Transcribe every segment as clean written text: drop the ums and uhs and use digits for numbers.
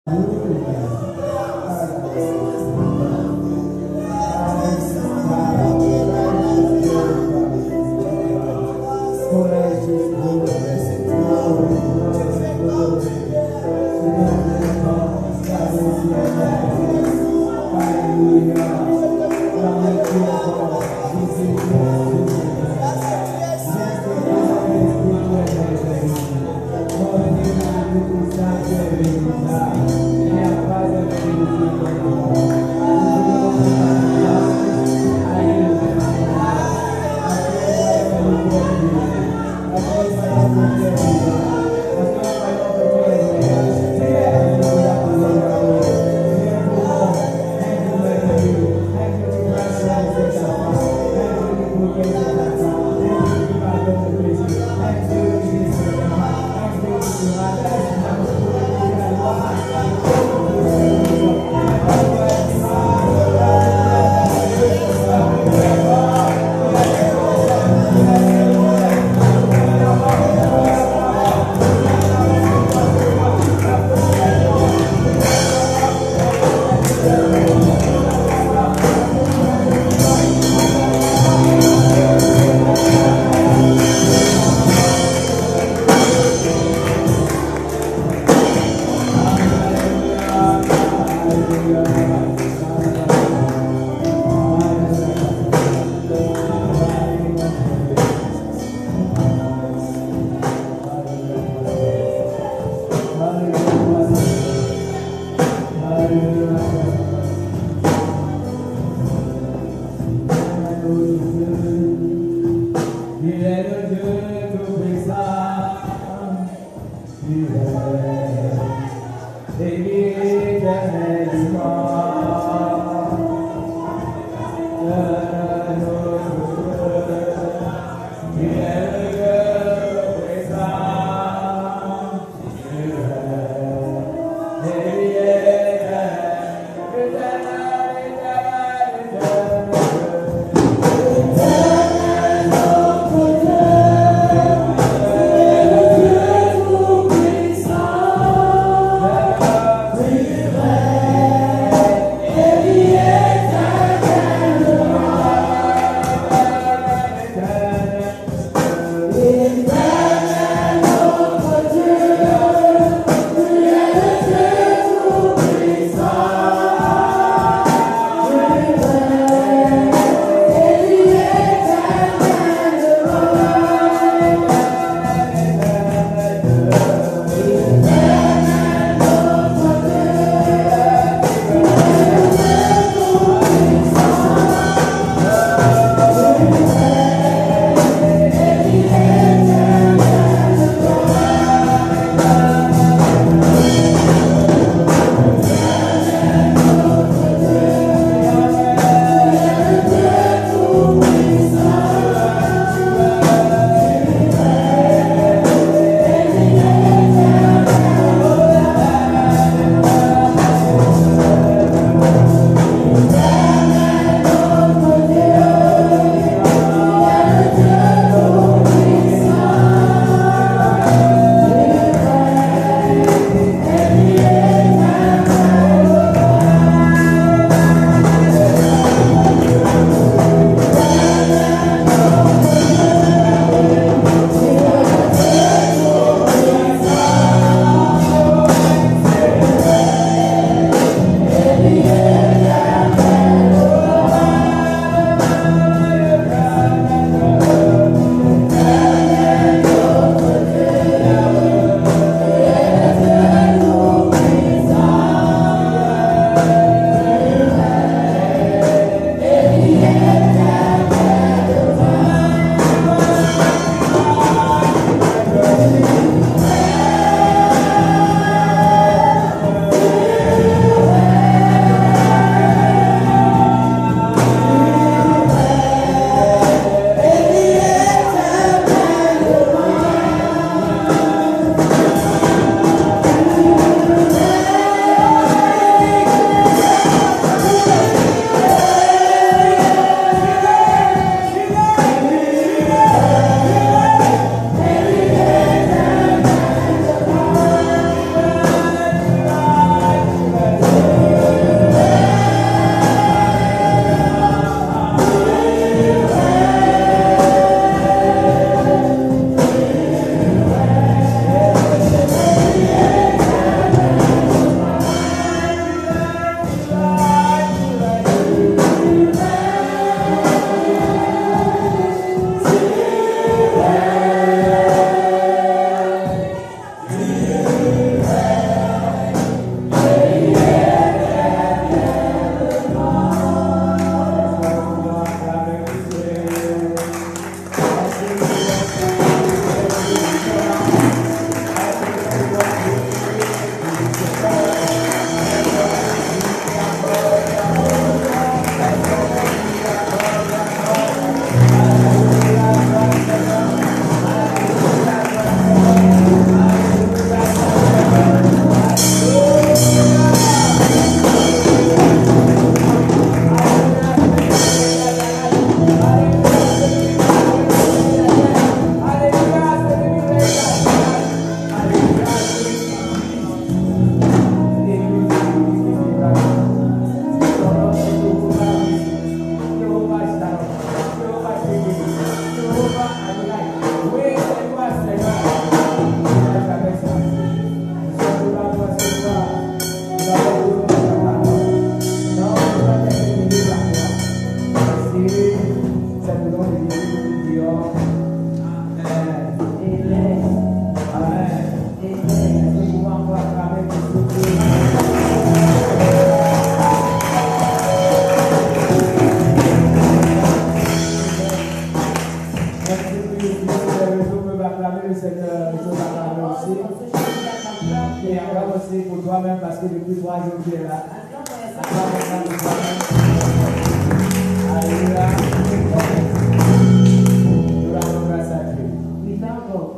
Thank aussi pour toi-même parce que depuis 3 jours tu es là. Alléluia. Nous rendons grâce à Dieu. We thank God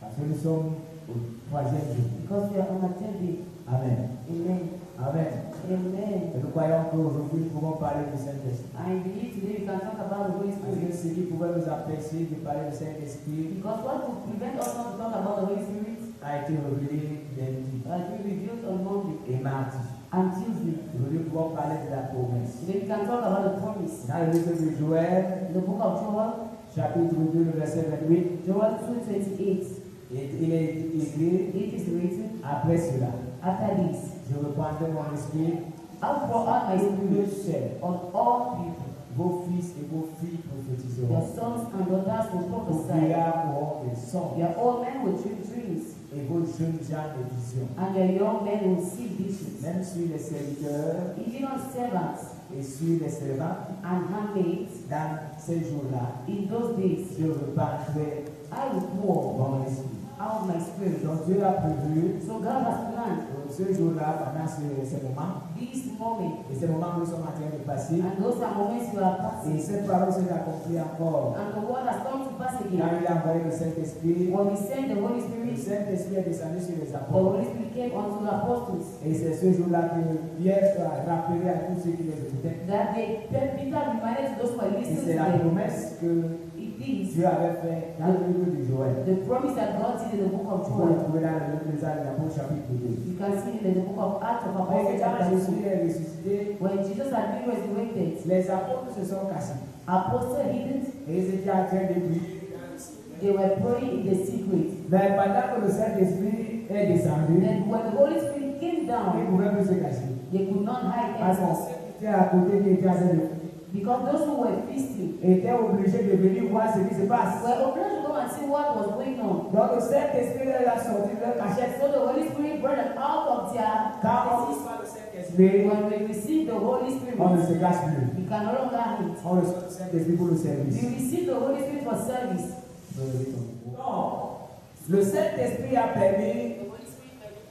Parce que nous sommes au 3e jour. because we are on a 10th day. Amen. Amen. Amen. Amen. Et nous croyons qu'aujourd'hui nous pouvons parler du Saint-Esprit. I believe today we can talk about the Holy Parce que Spirit. ce qui pouvait nous empêcher de parler du Saint-Esprit Because what could prevent us not to talk about the Holy Spirit a été révélé lundi has been revealed on Monday et mardi. and Tuesday. Aujourd'hui, nous pouvons parler de la promesse. Today we can talk about the promise. Dans le livre de Joël, The book of Joel, chapitre 2, le verset 28, Joel 2:28. il est écrit It is written, après cela. after this, Je reprendrai mon esprit I'll pour out my sur spirit le ciel. on all people. Vos fils et vos filles Your prophétiseront. sons and daughters will Vos prophesy. vieillards auront des songes Your old men will dream dreams, et vos jeunes gens des visions. and your young men will see visions. Même sur les serviteurs Even on servants et sur les servantes, and handmaids, dans ces jours-là, in those days, je reprendrai I will pour mon esprit. out my spirit. Donc Dieu a prévu So God has planned ce jour-là, pendant ces moments, this moment, et ces moments que nous sommes en train de passer, and those are moments you are et passing, cette parole s'est accomplie encore. and the word has come to pass Quand again. il a envoyé le Saint-Esprit, When we send the Holy le Spirit, Saint-Esprit est descendu sur les the apôtres. Holy Spirit came unto the apostles. Et c'est ce jour-là que Pierre a rappelé à tous ceux qui les écoutaient. That they, Peter reminded to those who are Et listening c'est to la them, promesse que it is Dieu avait faite dans le livre de Joël. the promise that God did in the book of Vous pouvez le Joel. trouver dans le livre des Actes de l'Apôtre chapitre 2. You can see it in the book of Acts of Mais Apostles quand chapter 2. Jésus est ressuscité, When Jesus had been resurrected, les apôtres se sont cachés. apostles hidden, Et ils étaient en train de prier. they were praying in the secret. Mais pendant que le Saint-Esprit est descendu, Then when the Holy Spirit came ils ne down, pouvaient plus se cacher. they could not hide Parce que anymore. ceux qui étaient à côté, qui étaient en train de Because those who were feasting étaient obligés de venir voir ce qui se passe. were obliged to go and see what was going on. Donc le Saint-Esprit leur a sorti de leur cachette. So the Holy Spirit brought them out of their Quand on places. reçoit le Saint-Esprit, When we receive the Holy Spirit, on ne se cache plus. we can no longer hide. On reçoit le Saint-Esprit pour le service. We receive the Holy Spirit for service. Non. Le Saint-Esprit a permis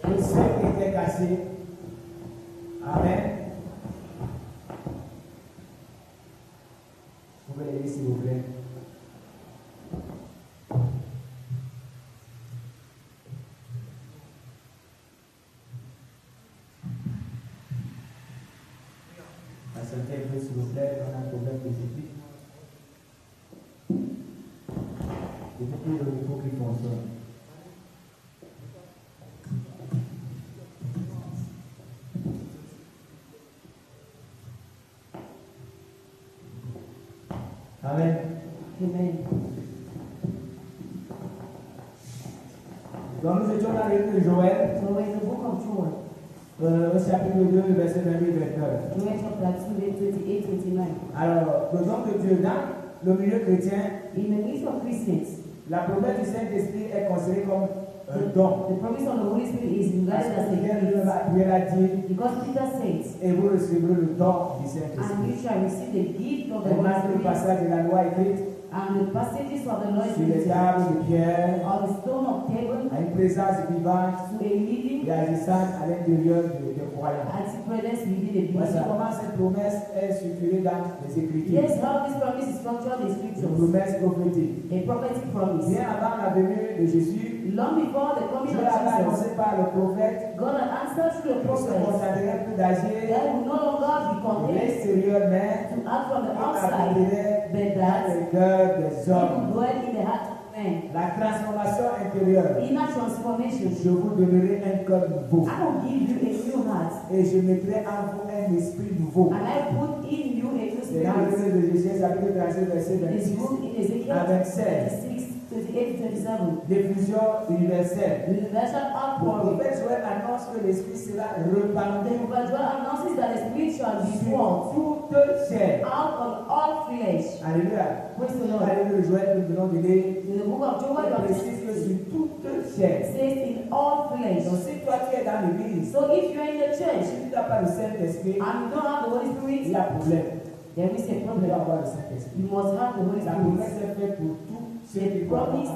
que ceux qui étaient cachés. Amen. Vous pouvez les lire s'il vous plaît. Patientez un peu s'il vous plaît, on a un problème de technique. C'est beaucoup le micro qui fonctionne. Amen. Amen. Donc nous étions dans le livre de Joël, So in the book of Joel, au chapitre 2, verset 28-29. Joel chapter 2, 28, 29. Alors, le don de Dieu dans le milieu chrétien, In the midst of Christians, la promesse du Saint-Esprit est considérée comme un don. the promise of the Holy Spirit is Parce regarded as que a Pierre gift. a dit, Because Peter says, et vous recevrez le don du and Saint-Esprit. you shall receive the gift of the Et Holy maintenant, le Spirit. passage de la loi écrite And the passages of the Lord sur les Jesus tables de pierre, on the stone of table à une présence vivante to a living et agissante à l'intérieur des croyants. anti-presence within the Voici believer. comment cette promesse est structurée dans les Écritures. Here's how this promise is structured in Une scriptures. promesse prophétique. A prophetic promise. Bien avant la venue de Jésus, Long before the coming Dieu of avait Jesus, annoncé par le prophète God had answered through the qu'on se prophets contenterait plus d'agir that will no longer be de contained l'extérieur, mais to act from the qu'il outside, appellerait but dans that le cœur des he hommes. will dwell in the heart of men. La transformation intérieure. Inner transformation. Je vous donnerai un cœur nouveau. I will give you a new heart, Et je mettrai en vous un esprit nouveau. and I put in you a new C'est dans le spirit. livre de Jésus, chapitre 37, verset This 26. book in Ezekiel Avec 16. 36, 28, 27. Diffusion universelle. Universal Le outpouring. prophète Joël annonce que l'esprit sera The répandu prophet Joel announces that the spirit shall be sur poured toute chair. out on all flesh. Alléluia. Praise the Dans Lord. le livre de Joël, nous venons de lire, In the book of Joel, il it précise que sur toute chair. says in all flesh. Donc si toi tu es dans l'église, So if you're in the church si tu n'as pas le Saint-Esprit, and you don't have the Holy il Spirit, y a problème. there is a Tu dois problem. avoir le Saint-Esprit. You must have the Holy La Spirit. promesse est faite pour toute The promise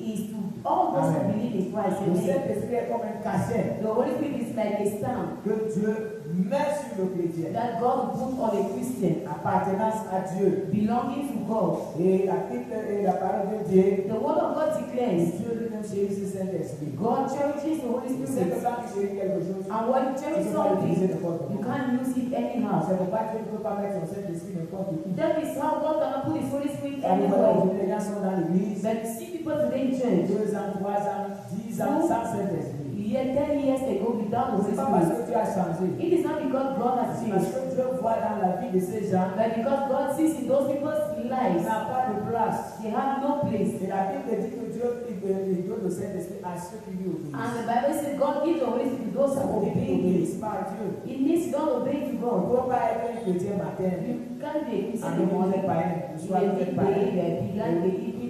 is to all those who believe in Christ. Le Saint-Esprit est comme un cachet The Holy Spirit is like a stamp que Dieu met sur le chrétien. that God put on a Christian, Appartenance à Dieu. belonging to God. Et la Bible et la parole de Dieu, The word of God declares Dieu lui-même chérit ce Saint-Esprit. God cherishes the Holy Il sait que Spirit. quand tu chéris quelque chose, And when you cherish something, you can't use it anyhow. c'est pourquoi Dieu ne peut pas mettre son Saint-Esprit n'importe où. That is how God cannot put His Holy Spirit Voilà, anywhere. aujourd'hui, les gens sont dans l'église, But you see people today in church, 2 ans, 3 ans, 10 ans, sans Saint-Esprit. 10 years ago without the Holy C'est pas parce Spirit. que Dieu a changé. It is not because God has Parce changed, que Dieu voit dans la vie de ces gens, but because God sees in those people's il lives, n'a pas de place. they have no place. Et la Bible dit que Dieu il donne le Saint-Esprit à ceux qui lui obéissent. And the Bible says God gives the Holy Spirit to those Ça who veut dire obey qu'ils Him. n'obéissent pas à Dieu. It means you don't obey to On ne God. peut pas être un chrétien matin. You can't be a En Christian dehors anymore. des païens, le soir You des be païens. pagan.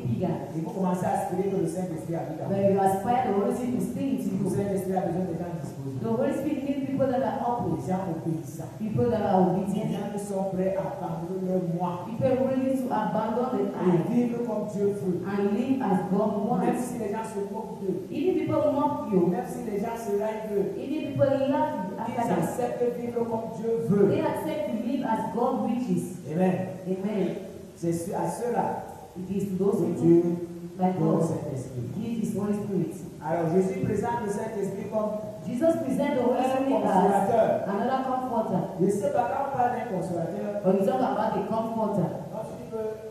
Il faut commencer à aspirer que le Saint-Esprit habite en But vous. you aspire the Holy Spirit to stay into Le you. Saint-Esprit a besoin de gens disposés. The Holy Spirit needs people that are Des humble, gens obéissants. people that are Des obedient, gens qui sont prêts à abandonner leur moi people willing to abandon the et I vivre comme Dieu veut. and live as God Même wants. si les gens se moquent d'eux, Even people mock you, même si les gens se raillent d'eux, even people laugh ils after them, acceptent de vivre comme Dieu veut. they accept to live as God wishes. Amen. Amen. C'est à ceux-là It is to those que people Dieu like donne le God Saint-Esprit. gives His Holy Spirit. Alors Jésus présente le Saint-Esprit comme Jesus presents the Holy un Spirit as consolateur. another comforter. Je ne sais pas, quand on parle d'un consolateur, When you talk about a comforter,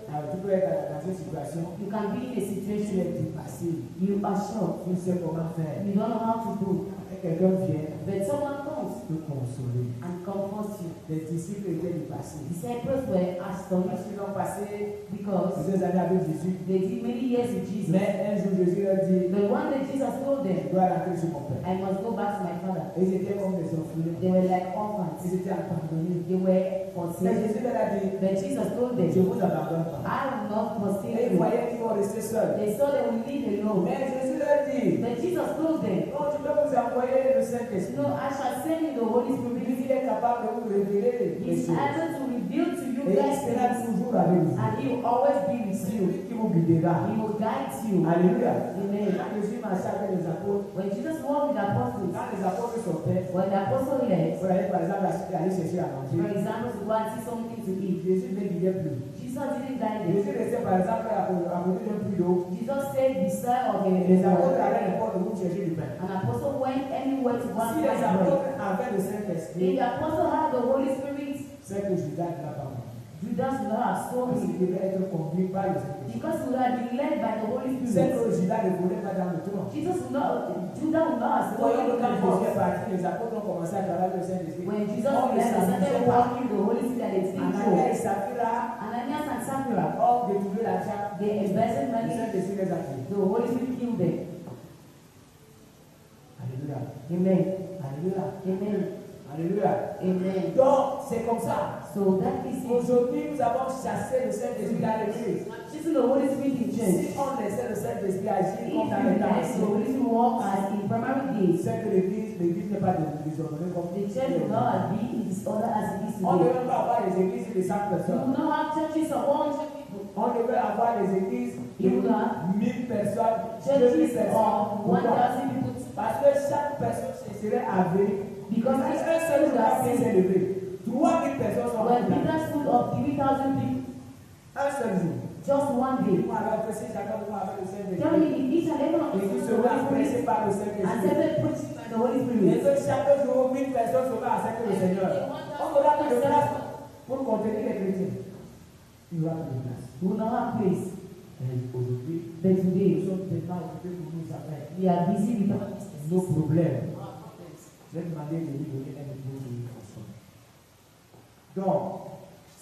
quand tu peux être dans une situation, you can be in a tu situation es dépassé, you are shocked, tu ne sais comment faire. you don't know how to do, Et quelqu'un vient but someone comes te consoler. and comforts you. Les disciples étaient dépassés. Disciples were Parce astonished qu'ils ont passé because plusieurs années avec Jésus. they did many years with Jesus. Mais un jour, Jésus leur dit, But one day Jesus told je them, dois rentrer chez mon Père. I must go back to my father. Et ils étaient comme des orphelins. They were like orphans. Ils étaient abandonnés. They were Mais forsaken. Jésus leur a dit, But Jesus told je ne them, vous abandonne pas. I will not forsake Et ils you. voyaient qu'ils vont rester seuls. They saw they would live alone. Mais Jésus leur dit, But Jesus told them, non, je vais vous envoyer le Saint-Esprit. no, I shall send you the Holy Spirit. Il est capable de vous révéler les He's choses. able to reveal to you Et il guys sera things, toujours avec vous. and He will always be with C'est you. lui qui vous guidera. He will guide you. Alléluia. Amen. Quand Jésus marchait avec les apôtres, When Jesus walked with the apostles, quand les apôtres sortaient, when the apostle left, pour aller par exemple aller chercher à for manger, example, to go and see something to eat, Jésus ne guidait plus. Jesus didn't guide them. Jésus restait par exemple à côté d'un puits d'eau. Jesus stayed beside of Et les apôtres a allaient n'importe où chercher du pain. An apostle went anywhere to go and Si les find bread. apôtres avaient le If Saint-Esprit, the apostle had the Holy Spirit, c'est que Judas ne l'a pas vu. Judas would not have sold Parce him. qu'il devait être conduit par le Saint-Esprit. Because he would have been led by the Holy C'est Spirit. que Judas ne voulait pas dans le trône. Judas would not have Vous voyez que sold quand him. Jésus est parti, les apôtres ont commencé à travailler le Saint-Esprit. When Jesus On left, ne they started s'amusait pas. walking the Holy Spirit and it's Anania et control. Saphira Ananias and Sapphira, ont détourné l'argent. they embezzled Le money. Saint-Esprit les a tués. The Holy Spirit killed them. Alléluia. Amen. Alléluia. Amen. Alléluia. Amen. Donc, c'est comme ça. So that is it. Aujourd'hui, nous avons chassé le Saint-Esprit dans l'église. Choosing the Holy Spirit in Si church. on laissait le Saint-Esprit agir If comme you dans les temps let the anciens, Holy Spirit walk as in primary days, c'est que l'église n'est pas désordonnée comme the church will not be in disorder as it is On ne today. devrait pas avoir des églises de 100 You personnes. will not have churches of 100 people. On devrait avoir des églises de 1000 personnes, 2000 Churches personnes. of Pourquoi? 1,000 people. Parce que chaque personne serait avérée. Because Un each seul person jour that qui s'est says, levé. 3000 personnes sont when venues. Peter stood up 3,000 people, Un seul jour. just one day. Moi, alors que si chacun de nous avait le Tell me Saint-Esprit, if each and every one of et qui us the sera Holy pressé Spirit par le and Saint-Esprit, started preaching by the Holy et Spirit. que chaque jour 1000 personnes seront acceptées le Seigneur, on aura plus de place pour contenir les chrétiens. Il y aura plus de place. We will not have place. Et aujourd'hui, But nous today, sommes tellement occupés pour nous affaires. we are busy with our Nos problèmes. Je vais demander de lui donner un époux de toute façon. Donc,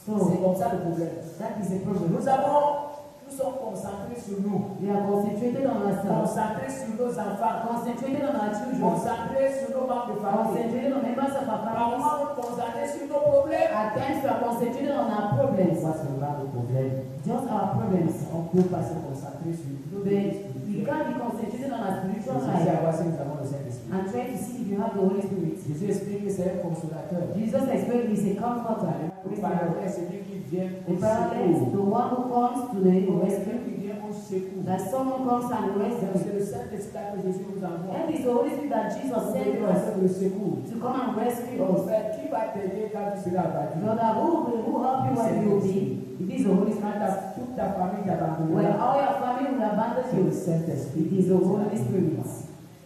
c'est So, comme ça le problème. that is a problem. Nous sommes concentrés sur nous, We are concentrated on ourselves, concentrés sur nos enfants, concentrated on our children, concentrés sur nos membres de famille. concentrated on members of our Par families. moments, nous concentrés sur nos problèmes. At times, we are concentrated on our problems, Moi, c'est là le problème. just our problems. On ne peut pas se concentrer sur nos But we can't be concentrated on our spiritual C'est life à voir si nous avons le Saint-Esprit. and try to see if you have the Holy Spirit. Jésus explique que c'est un consolateur. Jesus explained he's a comforter. Pour parler, c'est lui qui vient The au paralyzed, secours. the one who comes to the rescue, Qui vient au secours. that someone comes and Donc, rescues. c'est le Saint-Esprit que Jésus nous envoie. And it's the Holy Spirit that Jesus Pour sent venir us en le secours. to come and rescue us. Mais qui va t'aider quand tu seras abattu? Brother, who help you when you will be? It is the Holy Quand Spirit. toute ta famille When t'abandonnera, all your family will abandon c'est le you, Saint-Esprit. it is the Holy Spirit.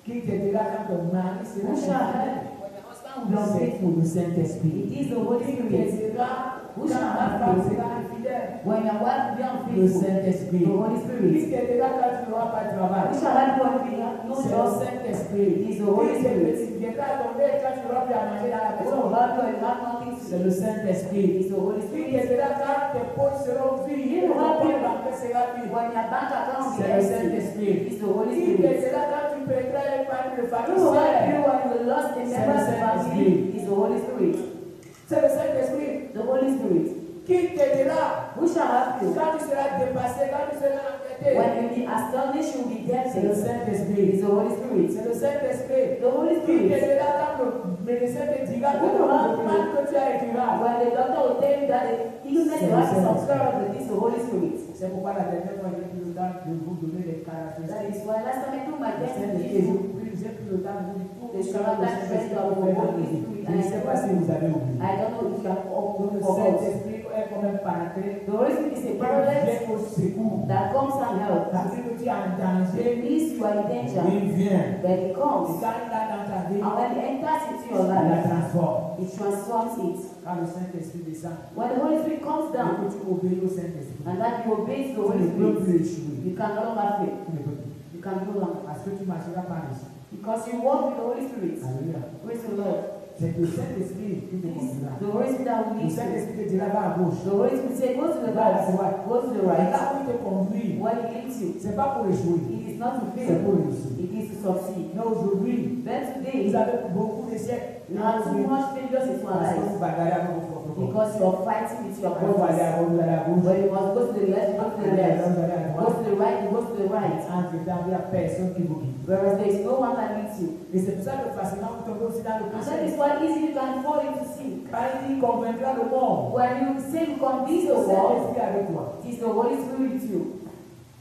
Qui t'aidera quand ton mari sera Who shall infidèle? help when your husband will be C'est unfaithful? le Saint-Esprit. It is the Holy Qui Spirit. t'aidera Who quand shall ta help femme you sera infidèle? when your wife will be Le unfaithful? Saint-Esprit. The Holy Qui Spirit. t'aidera quand tu n'auras pas de travail? Who shall help you when we have no C'est le job? Saint-Esprit. It is the Holy Spirit. Qui viendra à ton aide quand tu n'auras plus à manger dans la Who will maison? help you when you have nothing to C'est do? le It Saint-Esprit. is the Holy Qui Spirit. t'aidera quand tes poches seront vides? He will help you banque sera vide. when your bank account will be C'est le empty. Saint-Esprit. It is the Holy Qui Spirit. t'aidera quand tu perdras une famille de Who famille will help seule? you when you lost a member of the family? It is the Holy Spirit. C'est le Saint-Esprit. The Holy Spirit. Qui t'aidera Who shall help you quand tu seras dépassé, quand tu seras embêté? when you be astonished, you will be C'est le tempted? It Saint-Esprit. is the Holy Spirit. C'est le Saint-Esprit. The Holy Qui Spirit. t'aidera quand le médecin te dira que le mal que tu as est curable? When the doctor will tell you that the illness you have is incurable, it is the Holy Spirit. C'est pourquoi la dernière fois, j'ai pris le temps de vous donner des That caractéristiques. is why last time I took my Le test to Saint-Esprit, give you j'ai pris le temps de vous dire tout the ce que le character Saint-Esprit of peut the faire dans Holy nos vies. Spirit. Je ne sais pas si vous avez oublié. I don't know if you have all Le forgotten. Saint-Esprit est comme un paraclet The Holy Spirit is a qui paralyzed vient au secours. that comes and helps. Ça veut dire que tu es en danger, It means you are in danger, il vient. but it Et comes. quand il est dans ta vie, And when it enters into your il la life, transforme. it transforms it. Quand le Saint-Esprit descend, When the Holy Spirit comes et down que tu obéis au Saint-Esprit, and that you obey the tu Holy ne peux Spirit, plus échouer. you can no longer fail. Tu ne peux plus. You can no longer. Parce que tu marcheras par ici. Because you walk with the Holy Spirit. Alléluia. Praise the Lord. C'est le Saint-Esprit qui te It is conduira. the Holy Spirit that will Le lead you. Saint-Esprit te dira va à gauche. The Holy Spirit says, go to the Va à left, droite. go to the Et right. là où il te conduit, When He leads you, ce n'est pas pour échouer, it is not to c'est fail, pour réussir. it is to succeed. Mais aujourd'hui, Then vous today, avez beaucoup d'échecs. you have too much failures in your Parce que life vous bagarrez avec vos propres corps. because you are fighting with your Quand vous allez à bodies. gauche, vous allez à gauche. When you must go to the left, you go to the Allez à left. droite, vous allez à Go droite. to the right, you go to the right. Entre-temps, il n'y a personne qui vous guide. Whereas there is no one that leads you. Et c'est pour ça que facilement vous tombez aussi dans le And that péché. is why easily you can fall into sin. Quand il dit convaincra le monde, When you say you convince le the world, Saint-Esprit avec toi, it is the Holy Spirit with you.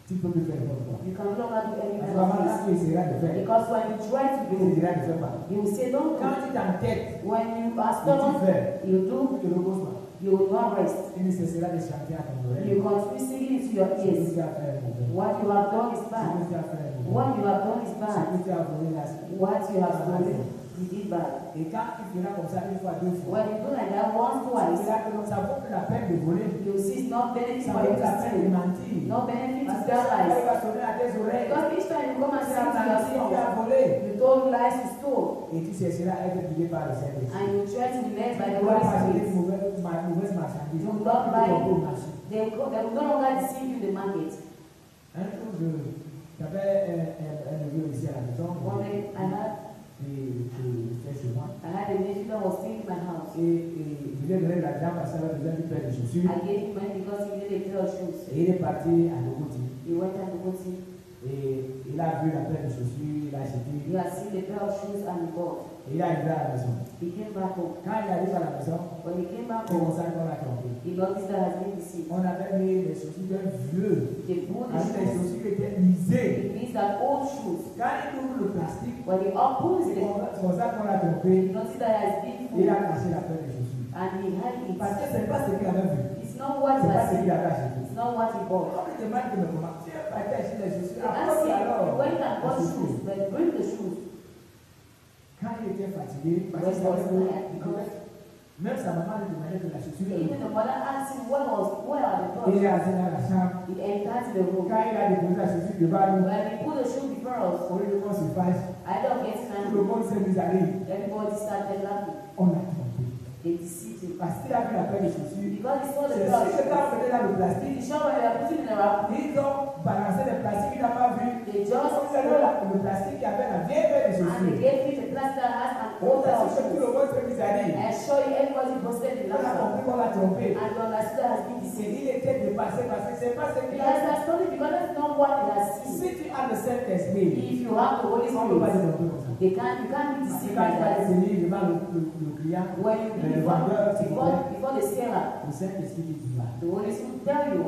tu peux plus faire n'importe quoi. You can no longer do Parce anything qu'avant là, else. tu essaieras de faire. Because when you try to Tu do, essaieras de faire pas. you will say don't do. Quand tu t'entêtes, When you are tu stubborn, fais, you do, tu te reposes pas. you will not rest. Il ne cessera de chanter à ton oreille. You continue singing into your Ce que ears. tu as fait est mauvais. What you have done is Ce que bad. tu as fait est mauvais. What you have done is Ce bad. que tu as volé là, What you have done, you did bad. et quand tu feras comme ça une fois, deux fois, When you do like that once, tu twice, verras que ça vaut plus la peine de voler. you will see it's not benefit Ça for vaut you plus to la peine de steal. mentir. No benefit to Parce que tell ça lies. va sonner à tes oreilles. Because each time you come and Tu sing as to menti, tu yourself, as volé. you told lies you stole, Et tu cesseras à être guidé par le Saint-Esprit. and you try to be led by the Tu vas Holy pas acheter Spirit. une mauvaise marchandise. You Tu will not vas buy au marché. They will no longer deceive you in the market. Un jour, j'avais un neveu ici à la maison. One day Et fait chez moi. I had a nephew that was staying in my house. Et je lui ai donné l'argent parce qu'il avait besoin d'une paire de chaussures. I gave him money because he needed a pair of shoes. Et il est parti à Logoti. He went and bought it. Et il a vu la paire de chaussures, il a acheté. He had seen the pair of shoes and he bought. Et il est arrivé à la maison. He came back home. Quand il arrive à la maison, When he came back on home, s'est encore la trompé. he noticed that has been deceived. On avait mis les chaussures d'un vieux. They put the Avec les shoes. chaussures qui étaient usées. It means that old shoes. Quand il ouvre le plastique, When he opens c'est it, comme ça qu'on l'a trompé. he noticed that it has been Et il full a caché la paire de chaussures. and he had it. Parce que ce n'est pas ce qu'il avait vu. It's not what Ce he n'est pas has ce qu'il seen. avait acheté. It's not what he bought. On lui demande de me comment. Tu es parti acheter les chaussures. They Apporte asked him, alors. he went and bought les shoes, chaussures. but bring the shoes. Quand il était fatigué, parce When que he was savait tired, que because même sa maman lui demandait de la chaussure. even the mother asked him, where are the Il est clothes? assis dans la chambre. He entered the room. Quand il a déposé la chaussure devant nous, When he put the shoe before us, au lieu qu'on se fâche, I don't get tout le angry. monde s'est mis à rire. Everybody started laughing. On l'a trompé. They deceived him. Parce qu'il a vu la paire de chaussures. Because he saw the C'est pair sûr of que quand shoes. on mettait dans le plastique, The shop when they were putting in the wrap, ils ont balancé le plastique, il n'a pas vu. they just Comme c'est le plastique qui avait la vieille paire de and they chaussures. gave me the plaster that has an On old pair a of su que tout shoes. le monde s'est mis à rire. I show you everybody posted the On a laughter. compris qu'on l'a trompé. And you understood that has been C'est deceived. il était dépassé parce que c'est pas ce He qu'il a has vu. understood it because that's not what he has Si seen. tu as le Saint-Esprit, If you have the Holy on ne peut pas Spirit, se tromper comme ça. you can't be Parce que deceived quand like tu vas that. venir devant le client, When you le before, vendeur, s'il vous plaît, before the seller, le Saint-Esprit qui dit là, the Holy Spirit will tell you,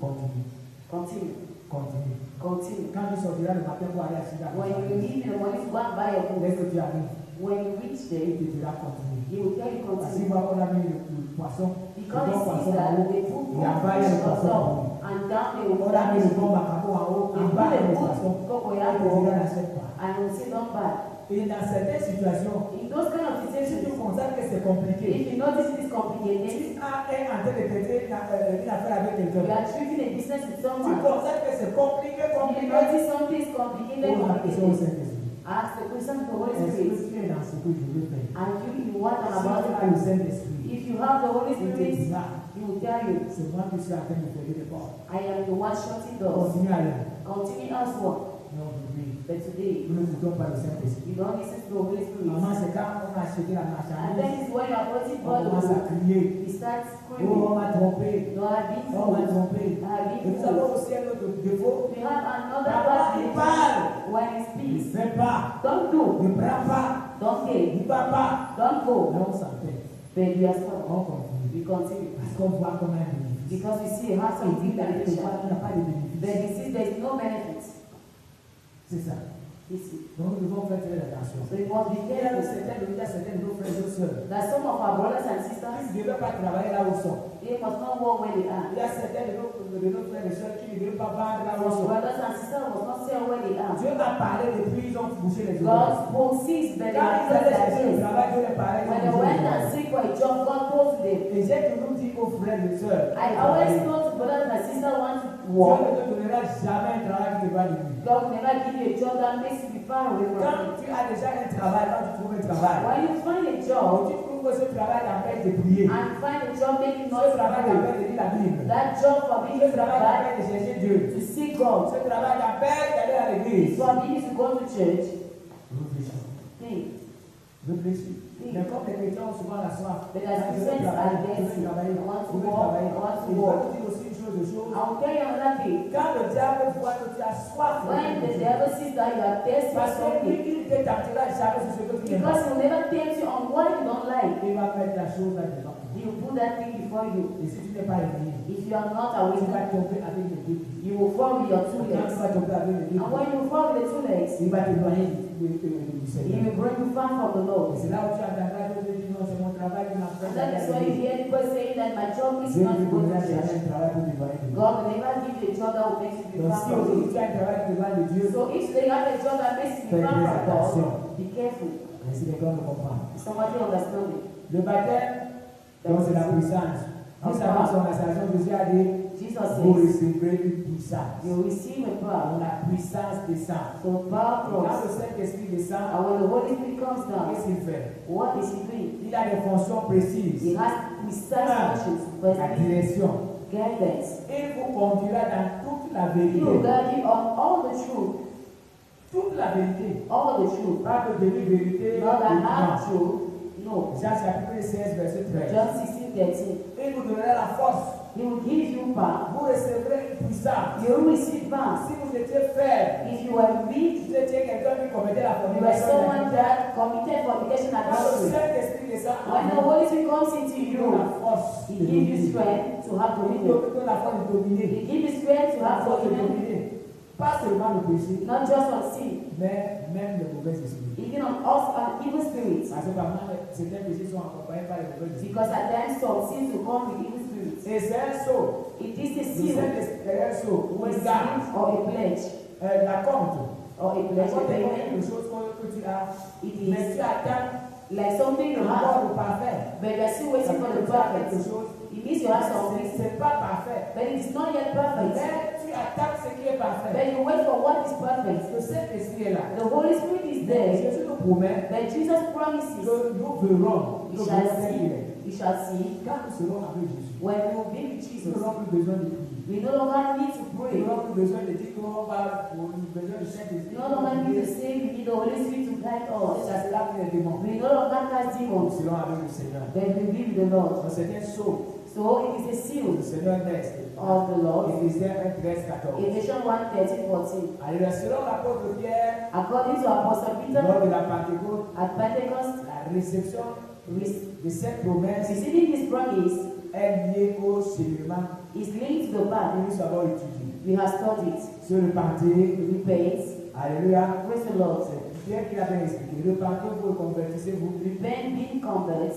continue, continue, continue. continue. Quand tu sortiras le matin pour aller à Chicago, When you leave in the morning to go and buy your dès food, que tu arrives, when you reach il there, te dira continue. he will tell you Parce qu'il continue. voit qu'on a mis le poisson, le Because bon he poisson sees en that haut, they put et en bas il y a le on poisson en haut. top and down they will On a mis le bon put macabo en haut, en they bas il y a le put poisson. Il te cocoyam dira n'achète pas. and will say don't buy. Et dans certaines situations, In those kind of si tu situations, constates que c'est compliqué, if you notice it is complicated, tu as un en train de traiter une affaire avec you quelqu'un, are treating a business with tu someone, constates que c'est compliqué, if you compliqué, notice something is complicated, pose la question au complicated, Saint-Esprit. ask the question to the Holy Est-ce que Spirit. tu es dans ce que je veux faire? And you what I'm Si tu about to as le do. Saint-Esprit, If you have the Holy il te Spirit, dira, he will tell you, c'est moi qui suis en train de fermer les portes. I am the one shutting doors. Continue à aller. Continue elsewhere. Non, aujourd'hui, But today, nous n'écoutons pas le Saint-Esprit. you don't listen to the Holy Spirit. Maman, c'est quand on a acheté la And marchandise, that is when you are putting on God commence à on. crier. He starts Oh, screaming. on m'a trompé. You are being Oh, on m'a fooled. trompé. You are Et being nous avons fooled. aussi un autre défaut. We have another Papa, bad il thing. parle. When he Ne speaks, fais pas. don't do, Ne prends pas. don't take, Ne va pas. don't Mais go. on s'entête. But you are stubborn. On continue. We continue. Parce qu'on voit comme un bénéfice. Because we see how Il something dit qu'il beneficial. n'y a pas de But bénéfice. he sees there is no benefit. C'est ça. You see. Donc nous devons faire très attention. So you must be Il y a careful. certains de nos frères et sœurs That some of our brothers and sisters, qui ne veulent pas travailler là où ils sont. they must not walk where they are. Il y a certains de nos frères et sœurs qui ne veulent pas vendre là où ils Some sont. brothers and sisters must not sell where they are. Dieu a parlé depuis ils ont bouché les God oreilles. foresees Quand that ils allaient chercher le travail, Dieu les parlait. when they went and seek for a job, God told to them. Et j'ai toujours dit aux frères et sœurs, I always told to brothers and sisters want to Dieu walk. ne te donnera jamais un travail qui te va de lui. God will never give you a job that makes you be far away from Quand Him. tu as déjà un travail, quand tu trouves un travail, When you find a quand job tu trouves que ce travail t'empêche de prier, and find a job making ce noise to travail pray, t'empêche de lire la Bible, that job forbids ce you to travail buy, t'empêche de chercher Dieu, to seek God, ce travail t'empêche d'aller à it l'église. forbids you to go to church. Réfléchis. Think. Réfléchis. Mais comme les chrétiens ont souvent la soif, But as je veux Christians travailler, are je veux travailler, I want je to veux walk, travailler. I want to Et je walk. vais te dire aussi une chose. I will tell you another thing. Quand le diable voit que tu as soif, When the devil sees that you are thirsty for parce que something, lui, il ne te tentera jamais sur ce que tu n'aimes because pas. he will never tempt you on what you don't like, Il va mettre la chose là devant toi. he will put that thing before you. Et si tu n'es pas éveillé, If you are not tu awake, vas tomber avec les deux pieds. you will fall with your two Quand tu legs. vas tomber avec les deux And pieds, when you fall with the two legs, il va t'éloigner du he Seigneur. will bring you far from the Et Lord. c'est là où tu entendras d'autres dire non, c'est mon travail qui m'a fait And that is why you aller. hear people saying that my job is Dieu not ne to go donnera to jamais church. un travail pour t'éloigner de Dieu. God will never give you a job that will make you be Donc far si from aujourd'hui Him. tu as un travail qui t'éloigne de Dieu, So if they have a job that makes you be Faites far très from attention. God, be careful. ainsi les gars me comprennent. Somebody understand it. Le baptême, donc c'est la puissance. Nous savons son installation, Jésus a dit, Jesus vous says, recevrez une puissance. you receive a power. La puissance descend. So power Quand le comes. Saint-Esprit descend, And when the Holy Spirit comes down, qu'est-ce qu'il fait? what is He doing? Il a des fonctions He précises. has precise functions. La Firstly, direction. guidance. Il vous conduira dans toute la He will vérité. guide you on all the truth. Toute la vérité. All the truth. Pas de demi-vérité. Not the Non. half truth. No. Jean chapitre 16, verset 13. John 16:13. Il vous donnera la force. He will give you power. Vous recevrez une puissance. You will receive power. Si vous étiez faible, If you are weak, si vous étiez quelqu'un qui commettait la you are fornication, someone that committed fornication quand le adultery. Saint-Esprit descend en When the vous, Holy Spirit comes into il you, donne la force He de gives you dominer. strength to have Il dominion. donne la force de dominer. He gives you strength to La have force de dominion, dominer. Pas seulement le péché, not just on sin, mais même les mauvais esprits. even on us and evil spirits. Parce que parfois, certains péchés sont accompagnés par les mauvais esprits. Because at times some sins will come with evil spirits. Et c'est un saut. It is a Le seal, Saint-Esprit est un saut. Ou a un garde. seal or a pledge, La compte. or a La pledge compte of est payment. quelque chose que tu as. It Mais is tu attends like something you le have, corps parfait. but you are still Ça waiting for veut the dire que tu as quelque perfect. chose. It means you have something, C'est pas parfait. but it is not yet perfect. Mais tu attends ce qui est parfait. But you wait for what is perfect. Le Saint-Esprit est là. The Holy Spirit is there. Jésus nous promet But Jesus promises, que nous verrons. you Nous shall verrons tel qu'il see, est. you shall see, Quand nous serons avec Jésus, when we will be with nous Jesus. n'aurons plus besoin de prier. We no longer need to Nous pray. n'aurons plus besoin de dire qu'on va pour nous besoin de Saint-Esprit. We no longer need to say we need the Holy Spirit to guide On us. chassera les démons. We no longer cast Nous demons. serons avec le Seigneur. But we be with the Lord. Donc c'est un saut. So it is a Le seal Seigneur next. of the Lord. Éphésiens 1, 13, 14. Ephesians 1, 13, 14. Alléluia. Selon l'apôtre Pierre, According to Apostle Peter, lors de la Pentecôte, at Pentecost, la réception de cette promesse receiving this promise est liée au cheminement is linked to the que path nous avons étudié. we have studied. Se repentir, Repent, alléluia, praise the Lord. c'est Pierre qui l'a bien expliqué. Repentez-vous et convertissez-vous. Repent, being converts,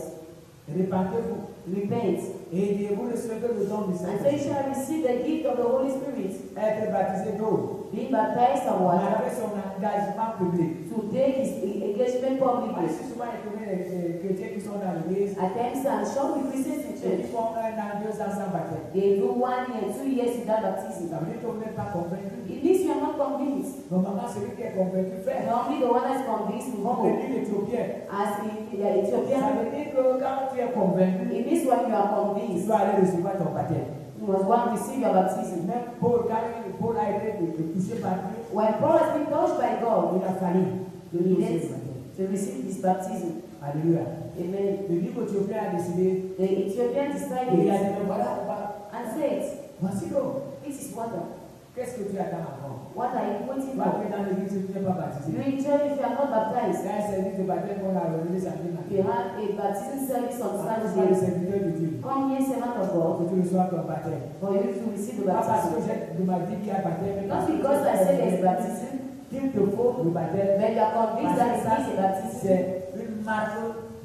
Repentez-vous repent, et vous recevez le don du and so you Saint-Esprit. shall receive the gift of the Holy Spirit, Être baptisé d'eau, being baptized of water, malgré son engagement public. to take his engagement Moi, je publicly. suis souvent étonné des chrétiens qui sont dans l'église At times, I'm sure we Christians in et qui church, font 1 an, 2 ans sans baptême. they do 1 year, 2 years without baptism. Ça veut dire que vous n'êtes pas convaincu. It means you are not convinced. Normalement, celui qui est convaincu fait. Normally, the one that's convinced will Comme le go. dit l'Éthiopien. As in Ça Ethiopian, veut dire que quand tu es convaincu, it means when you are tu convinced, dois aller recevoir ton baptême. you must go and receive your baptism. Même Paul, quand Paul a été touché par Dieu, When Paul has been touched by God, il a fallu he needed to receive this baptism. Alléluia. Amen. Le livre Éthiopien a décidé, The Ethiopian et il a decided dit, mais voilà, and said, voici l'eau. this is water. Qu'est-ce que tu attends encore? What are you waiting Toi for? qui es dans l'église, tu n'es pas baptisé. You in church if you are not baptized. Il y a un service de baptême qu'on a organisé samedi matin. You have a baptism service on Par le Saturday. serviteur de Dieu. Come here, servant of God, Que tu reçois ton baptême. for you to receive the Pas parce que baptism. je m'a dit qu'il y a baptême. mais Not parce que because I said there is baptism, qu'il te faut le baptême. but you are convinced that Parce it is que a ça, baptism. c'est une marque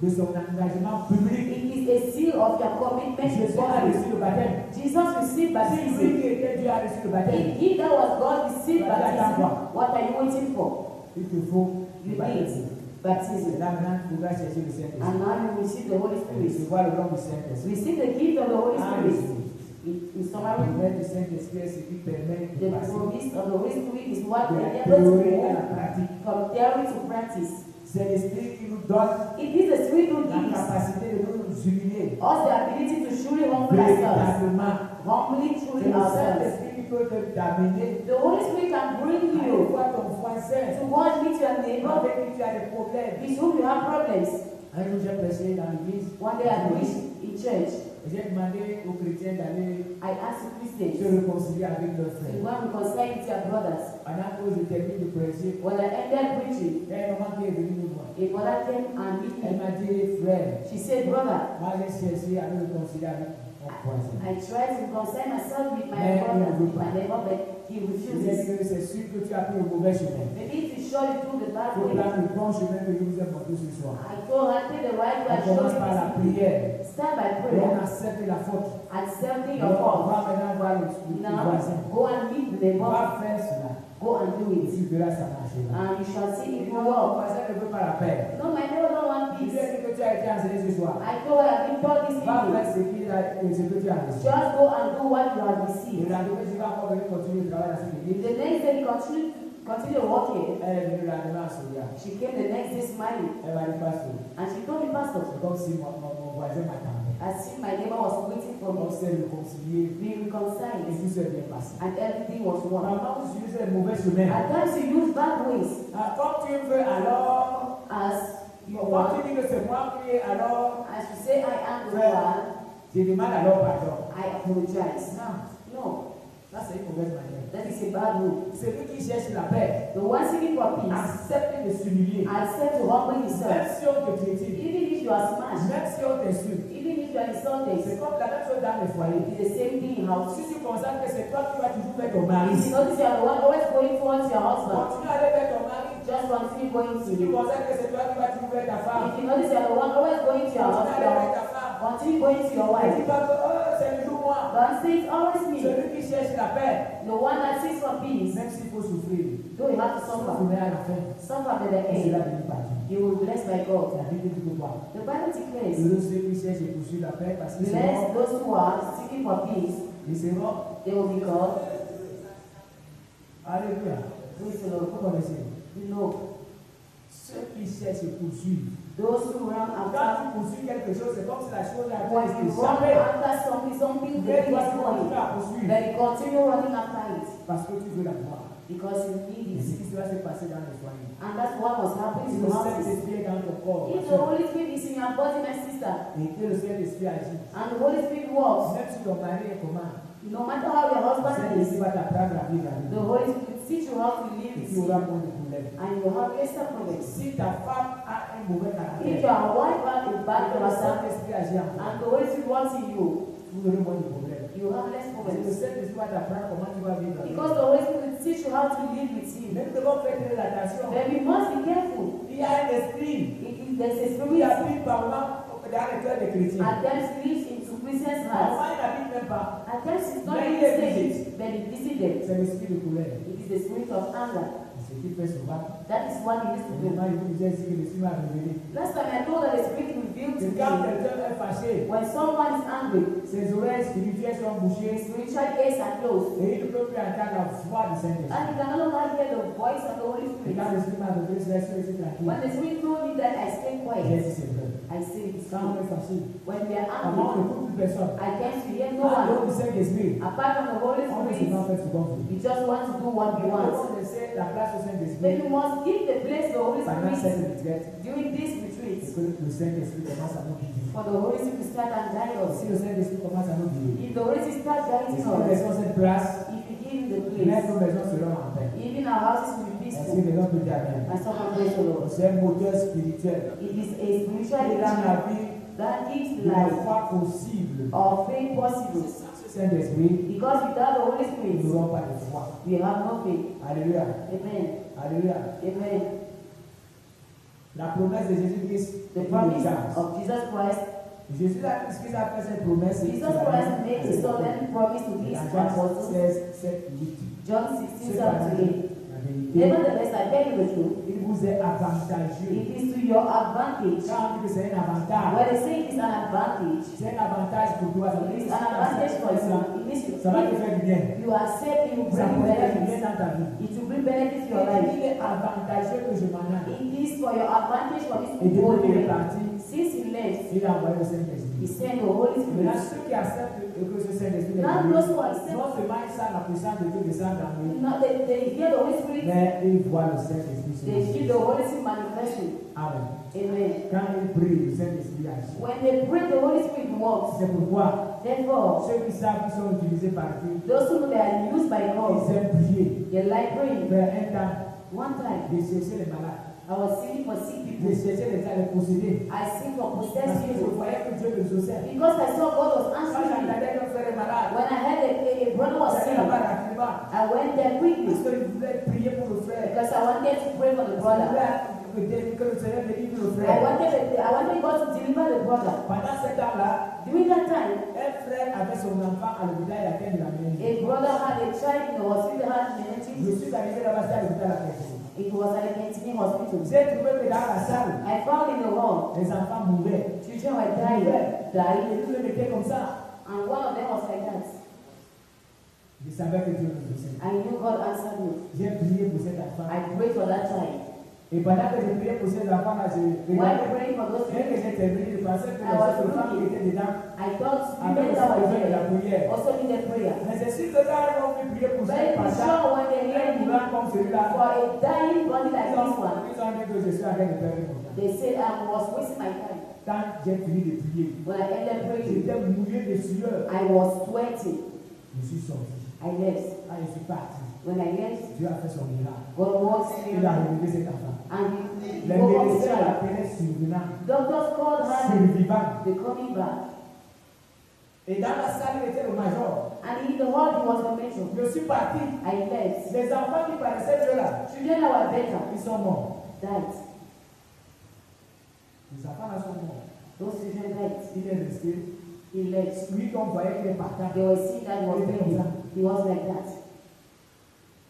de son engagement public. It is a seal of your commitment to Jésus a God. reçu le baptême. Jesus received Si baptism. lui qui était Dieu a reçu le baptême, If he that was God received baptism, what are you waiting for? il te faut le You baptême. need Et baptism. là maintenant, tu dois chercher le Saint-Esprit. And now you receive the Holy Et Spirit. recevoir le don du Saint-Esprit. Receive the gift of the Holy Ah, Spirit. oui. In Le summary, don du Saint-Esprit est ce qui permet de the passer promise of the Holy Spirit is what de we la are able to théorie à la move pratique. from theory to practice. C'est l'Esprit qui nous donne It is the Spirit who la gives capacité de nous humilier us the ability to truly humble ourselves. véritablement. Humbly, C'est truly le ourselves. Saint-Esprit qui peut t'amener The Holy Spirit can bring à you voir ton voisin to go and meet your neighbor avec qui tu as des problèmes. with whom you have problems. Un jour, j'ai prêché dans l'église. One day I preached in church. Et j'ai demandé aux chrétiens d'aller I asked the se Christians réconcilier avec leurs to frères. go and reconcile with your brothers. Pendant que je termine de prêcher, When I ended preaching, il y a un moment qui est venu me voir. a brother came and met Elle me. m'a dit, frère, She said, brother, moi j'ai cherché à me réconcilier avec mon voisin. I tried to reconcile myself with my Mais brother, il ne veut with my pas. neighbor, but he Je lui ai refuses. dit que c'est sûr que tu as pris le mauvais chemin. Maybe it will show you through the Il bad faut way. prendre le bon chemin que je vous ai montré ce soir. I told her, take the right way, On I showed commence par la you. prière. Start by Et on prayer, accepte la faute. accepting Et your on fault. va maintenant voir le voisin. Now, go and meet the On neighbor, va faire cela. go and do Et it. tu verras ça marcher. And you shall see it will Mon work. voisin ne veut pas la paix. No, my neighbor don't want Il lui peace. a dit que tu as été enseigné ce soir. I told her, I've been taught this Va faire evening. ce que tu as reçu. Just go and do what you have Le received. lendemain, tu vas encore venir continuer le travail dans cette église. The next day, continue working. Elle est venue le lendemain à Soria. She came the next day smiling. Elle m'a dit, pasteur, And she told me, Pastor, c'est comme si mon voisin m'attendait. as if my neighbor was waiting for On me. s'est réconcilié We et reconciled. tout s'est bien passé. And everything was one. Maman, vous utilisez les mauvais chemins. At times you use bad ways. Ah, comme tu veux, alors, As you comme want. tu dis que c'est moi qui ai, alors, As you say, I am the one, je demande alors pardon. I apologize. Non, No, ça c'est une mauvaise manière. that is a bad way. Celui qui cherche la paix The one seeking for peace, accepte de s'humilier. accept to humble Même yourself. si on te critique, Even if you are smashed, même si on t'insulte, even if you are insulted, c'est comme la même chose dans les foyers. it is the same thing in house. Si tu constates que c'est toi qui vas toujours faire ton mari, If you notice you are the one always going towards your husband, continue à aller vers ton mari. just continue going to Si tu him. constates que c'est toi qui vas toujours vers ta femme, If you notice you are the one always going to your continue à aller vers husband, ta femme. continue going to your Et wife. dis pas que oh, c'est toujours moi. Don't say it's always me. Celui qui cherche la paix, The one that seeks for peace, même s'il faut souffrir, though you have to tu suffer, souffriras à la fin. suffer to the Et cela end, finit par Dieu. you will be blessed by God. La Bible dit que quoi? The Bible declares, Heureux ceux qui cherchent et poursuivent la paix parce qu'ils bless seront, those who are seeking for peace, ils seront. they will be called. Alléluia. Praise the Lord. Vous connaissez? No, Ceux qui cherchent et poursuivent. those who run Quand after, tu poursuis quelque chose, c'est comme si la chose a when été you run échappée. after something, something the Mais thing toi, is tu going, continues à poursuivre. then you continue running after it. Parce que tu veux la voir. because you Et need ce it. qui va se passer dans les foyers. And that's what was happening Si to le us. Saint-Esprit est dans ton corps, If the Holy Spirit is in your body, my sister, et que le Saint-Esprit agit, and the Holy Spirit works, même si ton mari est comment, no matter how your le husband Saint-Esprit is, va t'apprendre à vivre la the vie. Holy Spirit will teach you how to live Et with tu auras sin, moins de problèmes. and you will have less problems. Si ta femme a un mauvais If caractère, your wife has a bad et que le character, Saint-Esprit agit en toi, and the Holy Spirit works in you, vous aurez moins de problèmes. you will have less C'est le problems. Saint-Esprit va t'apprendre comment tu vas vivre la vie. Because the Holy Spirit will teach you how to live with Him. Mais nous devons faire très attention. Then we must be careful. Il y a un esprit There's a qui spirit habite par moi dans les cœurs des chrétiens. at times lives into Christians' hearts. Parfois, il n'habite même pas. At times it's not But even he staying, visits. but it visits them. C'est l'esprit de colère. It is the spirit of anger. C'est ce qu'il fait souvent. That is what he used to do. Maintenant, il vous disait ici que l'esprit m'a révélé. Last time I told that the spirit revealed to Que quand me quelqu'un est fâché, when someone is angry, ses oreilles spirituelles sont bouchées his spiritual ears are closed, et il ne peut plus entendre la voix du Saint-Esprit. and he can no longer hear the voice of the Holy Et Spirit. quand l'esprit m'a révélé, je laisse rester tranquille. When the spirit told me that, I stayed J'ai quiet. dit c'est vrai. I said it's Quand on true. est fâché, When we are avant on angry, n'écoute plus personne. I can't hear no En dehors one. du Saint-Esprit, Apart from the Holy on ne sait Spirit, pas faire ce qu'on veut. we just want to do what we Nous want. devons laisser la place au Then Saint-Esprit we must give the place to the Holy pendant Spirit cette retraite. during this Et retreat que le Saint-Esprit commence à nous guider. for the Holy Spirit to start and guide us. Si le Saint-Esprit commence à nous guider, If the Holy Spirit starts et guiding si nous us, laissons cette place, if we give him the même place, nos maisons seront en paix. even our houses will be Est-ce que peaceful. les gens peuvent dire Amen? And someone praise the Lord. C'est un moteur spirituel. It is a spiritual Il a la energy vie that gives de la life foi possible. or faith possible. Saint-Esprit, Because without the Holy nous Spirit, n'aurons pas de foi. we have no faith. Alléluia. Amen. Alléluia. Amen. La promesse de Jésus-Christ The est une promise urgence. of Jesus Christ. Jésus a fait cette promesse. Jesus Christ made a solemn promise to Dans his Jean apostles. 16, 7, 8. John 16, C'est pas 7 to 8. la vérité. Nevertheless, I tell you the truth. Il vous est avantageux. It is to your advantage. Quand on dit que c'est un avantage, When I say it is an advantage, c'est un avantage pour toi. Ça veut it dire is que an advantage for you. It means ça va te faire du bien. you accept, it will Ça bring peut faire du bien benefits. dans ta vie. It will bring benefits to your life. Il est avantageux que je m'en aille. It is for your advantage for this Et to go depuis qu'il est away. parti, Since he left, il a envoyé le he Saint-Esprit. sent the Holy Maintenant, Spirit. ceux qui acceptent que ce Saint-Esprit est Now venu, those who accept, non seulement ils savent la puissance de Dieu descendre dans eux, now they hear the Holy Spirit, mais ils voient le Saint-Esprit sur they see the eux. Holy Spirit manifesting. Amen. Amen. Quand ils prient, le Saint-Esprit agit. When they pray, the Holy Spirit works. C'est pourquoi Therefore, ceux qui savent qu'ils sont utilisés par Dieu, those who know they are used by ils God, aiment prier. they like praying. Vers un temps, One time, de chercher les malades, I was singing for sick de people. chercher les possédés. I sing for Parce possessed que je people. voyais que Dieu les exauçait. Because I saw God was Quand answering me. j'entendais qu'un frère est malade, When I heard a brother was j'allais sick, là-bas rapidement. I went there quickly Parce que je voulais prier pour le frère. because I wanted to pray for the Je brother. voulais que le Seigneur me délivre le I frère. wanted God to deliver the brother. Pendant ce temps-là, During that time, un frère avait son enfant à l'hôpital, il atteint de la maladie. a brother had a child in the hospital, had Je meningitis. suis arrivé là-bas, c'était à l'hôpital à Kessel. It was at a Kentini hospital. J'ai trouvé que dans la salle, I found in the hall, les enfants mouraient. children were dying, Et dying, ils le mettaient comme ça. and one of them was like that. Je savais que Dieu nous exauçait. I knew God answered me. J'ai prié pour cet enfant. I prayed for that child. Et pendant que je priais pour ces enfants-là, je While regardais. praying for those Dès que children, j'ai terminé, je pensais que les autres femmes qui étaient dedans I thought avaient women aussi that were besoin de la there prière. also needed prayer. Mais c'est sûr que quand elles vont prier pour But ce it is passage, sure when they hear un me mourant comme celui-là, for a dying body like ils this one, ont dit que je suis en train de perdre mon temps. they said I was wasting my time. Quand j'ai fini de prier, When I ended praying, j'étais mouillé de sueur. I was sweating. Je suis sorti. I left. Quand je suis parti, When I left, Dieu a fait son miracle. God walked Il in a réveillé cet enfant. and he Les woke up the médecins child. l'appelaient survenant, Doctors called her survivant. the coming back. Et dans la salle, il était le major. And in the hall, he was the major. Je suis parti. I left. Les enfants qui paraissaient mieux là, Children that were better ils sont morts. died. Les enfants là sont morts. Those children died. Il est resté. He left. Lui qu'on voyait qu'il est partant. They were seeing that he was baby. He was like that.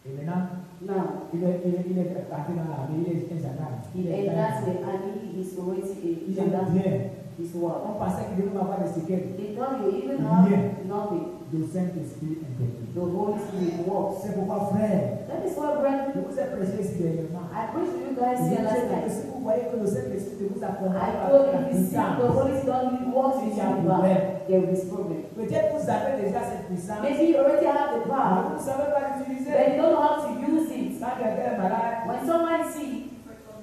Et maintenant, Now, il est parti dans l'armée, il est un gendarme. he enters the army, he's already Il a est gendarme. bien. His work. On pensait qu'il devait avoir des séquelles. They told you even have Yeah. nothing. le Saint-Esprit intervient. the Holy Spirit works. C'est pourquoi, frère, That is why, brethren, je vous ai prêché ici dernièrement. I preached to you guys Je here vous ai last dit que night. si vous voyez que le Saint-Esprit ne vous accompagne I pas told avec la you, if you see the puissance, Holy Spirit works with you, there will be problem. peut-être vous avez déjà cette puissance, mais Maybe you already have the power, vous ne savez pas but l'utiliser. you don't know how to use it. Quand quelqu'un est malade, When someone see,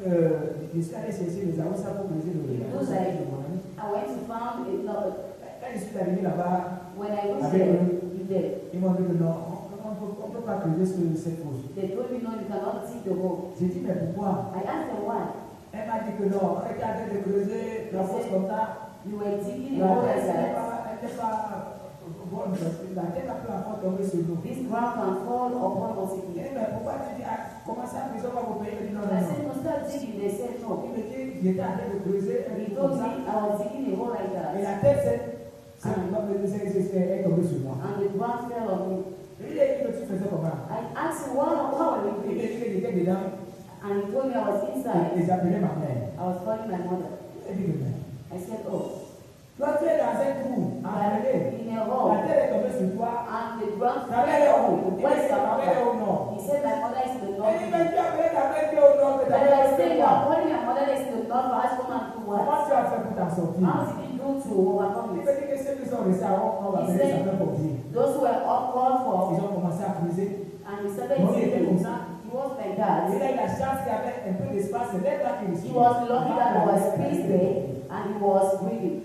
je suis allé chercher les avocats pour briser le Those regard. are- I went to found it. No, Quand je suis arrivé là-bas, when I was Avec there, eux. you did. ils m'ont dit que non, on ne peut pas creuser cette fosse. They told me no, you cannot dig the hole. J'ai dit, mais pourquoi? I asked them why. Elle m'a dit que non, on était en train de creuser la fosse comme ça. You were digging the La hole terre like n'est that. pas bonne, parce que la terre peut encore tomber sur nous. This ground can fall upon us if we. Et mais pourquoi tu dis, comment ça, ils ont pas vous payer? Il dit non, non, I non. said, no, start digging. They said Il no. me dit, j'étais en train de creuser un He truc told comme me ça. I was digging a hole like Et that. la terre, est tombée sur moi. And the ground fell on me. Il a dit que tu faisais comment? I asked him, how are you Il m'a doing? dit que j'étais dedans And he told me I was inside. et j'appelais ma mère. I was calling my mother. Il a dit que non. I said, oh, Toi, tu es dans un trou, enfermé. in a La hole. terre est tombée sur toi. And the ground Ta mère est fell où? on me. Il Where's dit, your ta mère est mother? au nord. He said, my mother is in the Il north. dit, mais tu as appelé ta mère qui est au nord, que ta But mère I est said, au you are nord. calling your mother is in the north for us to come and do what? Comment tu as fait pour t'en sortir? How did you do to overcome Il it? me dit que ceux qui sont restés avant, on va He appeler said- ça pour dire. Those who were all called Ils for, ont commencé à creuser. and he started Moi, il était digging. comme ça. He was like Il that. a eu la chance qu'il y avait un peu d'espace. C'est là qu'il He was lucky that there was space there, and he was breathing.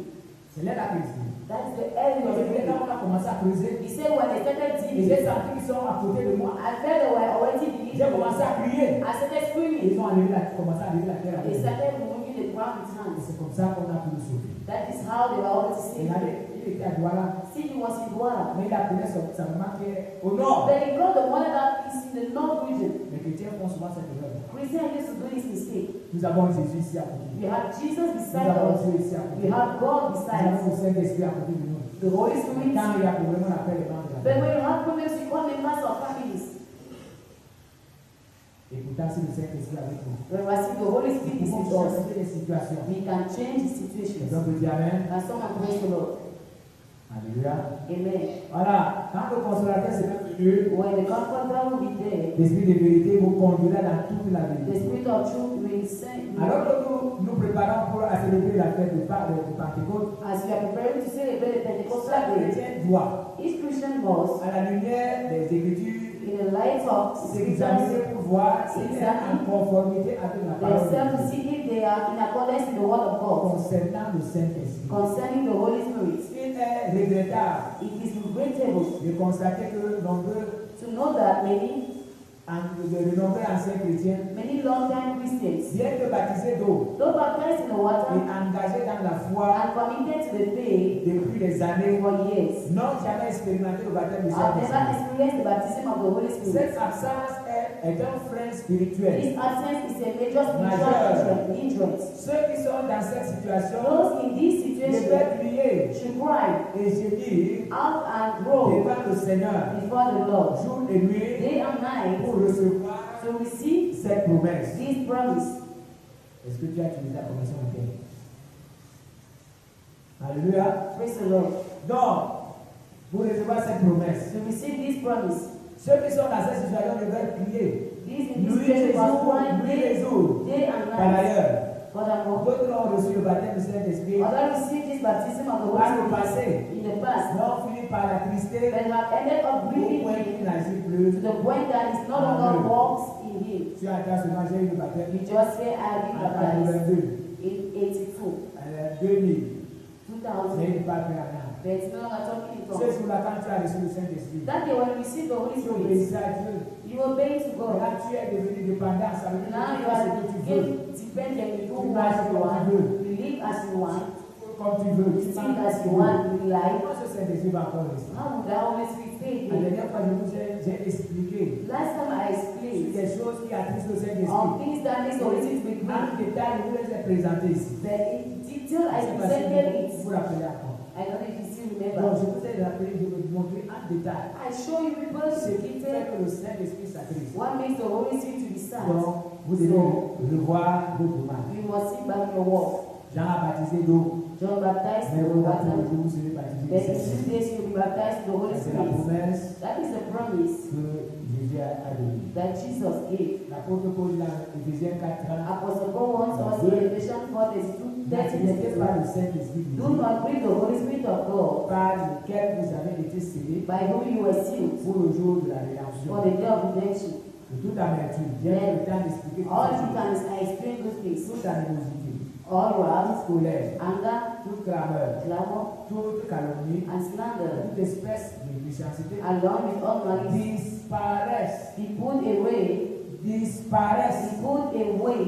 C'est là qu'il est. That is the air he was Et breathing. quand on a commencé à creuser, He said when they started j'ai digging, senti qu'ils sont à côté de moi. I felt they were already digging. J'ai commencé à crier. I started Et screaming. ils ont commencé à lever la terre avec They moi. started moving the ground with Et hands. c'est comme ça qu'on a pu le sauver. That is how they were already Et saved. regardez, il était à Douala. See, he was in Douala. Mais il a connu sa maman qui est au nord. But he got the one that is in the north region. Les chrétiens font souvent cette erreur. Christians used to do this mistake. Nous avons Jésus ici à côté. We have Jesus Nous beside avons us. Dieu ici à côté. We have God Nous beside avons us. le Saint-Esprit à côté de nous. The Holy Spirit. Quand il y a problème, on appelle les membres de la But famille. when you have problems, you call members of families. Et pourtant, si le Saint-Esprit est avec nous, When we see the Holy nous Spirit is pouvons with us, changer les situations. we can change the Et situations. donc, je dis Amen. And someone praise the Lord. Alléluia. Amen. Voilà. Quand le consolateur sera venu, When the comforter will be there, l'Esprit de vérité vous conduira dans toute la the vérité. Spirit of truth will send you. Alors que nous préparons pour célébrer la fête de Pentecôte, As we are preparing to celebrate the Pentecostal chaque day, chrétien doit, each Christian must, à la lumière des Écritures, in the light of s'examiner scriptures, pour voir s'il est en conformité avec la parole de themselves to Dieu see if they are in accordance with the word of God concernant le Saint-Esprit. concerning the Holy Spirit. Il est regrettable It is regrettable de constater que to know that many de nombreux anciens chrétiens, long-time Christians, bien que baptisés d'eau though baptized in the et water engagés dans la foi and committed to the faith depuis des années, for years, n'ont jamais expérimenté le baptême du have never Saint-Esprit. experienced the baptism of the Holy Spirit. Cette absence est un frein spirituel. This absence is a major Major. spiritual hindrance. Ceux qui sont dans cette situation Those in this situation devaient crier should cry et gémir out and grow devant le Seigneur before the Lord jour et nuit day and night pour recevoir to receive cette promesse. this promise. Est-ce que tu as utilisé la promesse en laquelle? Alléluia. Praise the Lord. Donc, pour recevoir cette promesse, To receive this promise, ceux qui sont dans cette situation devaient crier. this in this Nuit et situation was jour, crying nuit et jour. day and Par night. ailleurs, Furthermore, d'autres ont reçu le baptême du Saint-Esprit others received this baptism of the Holy par le Spirit passé. in the past, L'ont fini par la trister but have ended up au grieving point him qu'il n'agit to plus. the point that he no longer walks in him. Tu entends seulement, j'ai eu le baptême You just say, I have been en baptized 82, in 82, 2000, 2000, mais il ne parle plus rien. but it's no longer talking in Ce tongues. jour-là, quand tu as reçu le Saint-Esprit, That day when you receive the Holy tu Spirit, obéissais à Dieu. you obey to Et God. là, tu es devenu dépendant, ça veut dire Now que tu you fais ce are que tu veux. dependent, you do Tu what marches you comme want, tu veux. you live as you want, Comme tu veux, you tu think marches as comme you tu veux. want, you like. Comment ce Saint-Esprit va encore rester? How would the Holy Spirit stay La here? dernière fois, j'ai expliqué Last time I sur explained des choses qui attristent le on Saint-Esprit. things that makes the Holy Spirit En grieve, détail, je vous les ai présentés ici. but in detail I Je sais pas si presented it. vous vous rappelez encore. I don't know if you still Donc, remember. je vous ai rappelé, je vais vous montrer en détail I show you people ce to qui fait detail que le Saint-Esprit s'attriste. what makes the Holy Spirit to be sad. Donc, vous devez revoir votre marque. You must see back your walk. Jean a baptisé d'eau. John baptized Mais with vous water. vous serez baptisés Then du in 6 Saint-Esprit. days you'll be baptized with the Holy C'est la Spirit. promesse That is the promise que Jésus a donnée. that Jesus gave. L'apôtre Paul, dans Éphésiens 4 ans, Apostle Paul wants us in Ephesians 4:32, n'attirez pas le Saint-Esprit de do Dieu, not grieve the Holy Spirit of God, par lequel vous avez été scellés by whom you were sealed pour le jour de la for rédemption. the day of redemption. De toute amertume, j'ai le temps d'expliquer tout All ça. you can is explain those things. Toute animosité, All wrath, toute colère, anger, toute clameur, clamor, toute calomnie, and slander, toute espèce de méchanceté along with all malice, disparaissent, be put away, disparaissent be put away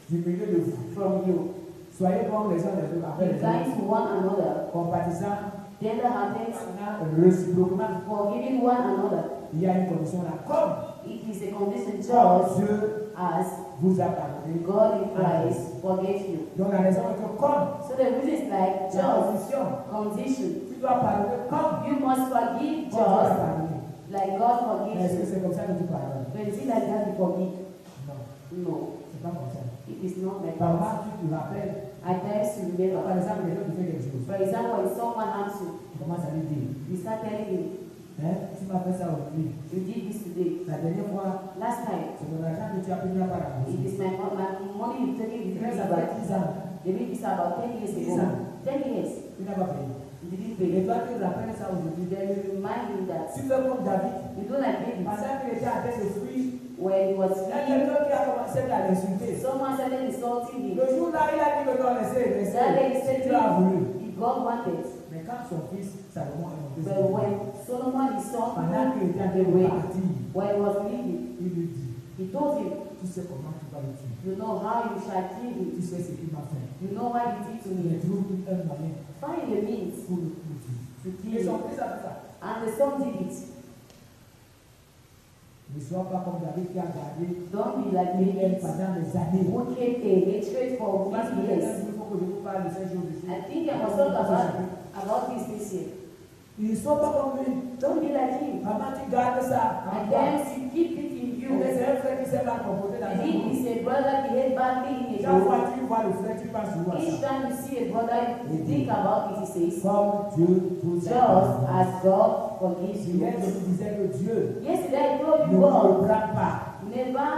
du milieu de vous. from you. Soyez comme les uns les autres, Be avec les kind autres, to one another, compatissants, tender-hearted, réciproquement. forgiving one another. Il y a une condition là, comme It is a condition comme just Dieu as vous a pardonné. God in Christ forgave you. Donc la raison est que comme So the reason is like la just condition, condition. tu dois pardonner comme You must forgive Dieu t'a just pardonné. like God Mais forgives est-ce que you. c'est comme ça que tu pardonnes? But is it like that you forgive? Non, No, c'est pas comme ça. it is not like Par that. exemple, tu te rappelles, At times you par remember. exemple, quelqu'un qui fait quelque chose, For example, when someone asks you, tu commences à lui dire, you start telling him, tu m'as fait ça aujourd'hui. you did this today. La dernière fois, Last time, c'est ton argent que tu as pris là par la it bourse. is my money you taking with Mais me ça fait back. 10 ans, Maybe it's about 10 years 10 ago. ans, 10 years. tu n'as pas payé. You didn't Et pay. toi, tu te rappelles ça aujourd'hui. Then you remind him that Tu fais comme David, you don't like David. pendant qu'il était en train de fuir, When he was il y a fleeing, quelqu'un qui a commencé à l'insulter. someone started insulting him. Le jour-là, il a dit que non, laissez, That day he said tu as voulu. if God wanted. Mais quand son fils Salomon est monté But sur lui, when Solomon his son pendant qu'il était en train the de way, partir, when he was leaving, il lui dit, he told him, tu sais comment tu vas le tuer. you know how you shall kill Tu him. sais ce qu'il m'a fait. You know what he did to Il me. trouve un moyen Find a means pour le tuer. to Et kill son him. fils a fait ça. And the son did it. Ne sois pas comme David qui a gardé Don't be like une haine David pendant des années. who kept a hatred for Parce que 50 years. il faut que je vous parle de ces choses ici. I think I must talk about this year. Ils ne sont pas comme lui. Don't be like him. Maman, tu gardes ça. And then you keep it in you. Mais c'est un frère qui s'est mal comporté dans And sa if vie. it's a brother behave badly in a Chaque group, fois que tu vois le frère, tu penses toujours à each ça. time you see a brother, you think about it, he says, Comme Dieu vous a just pardonné. as God forgives you. Hier, je vous disais que Dieu Yesterday I told ne you nous God reprend pas. never,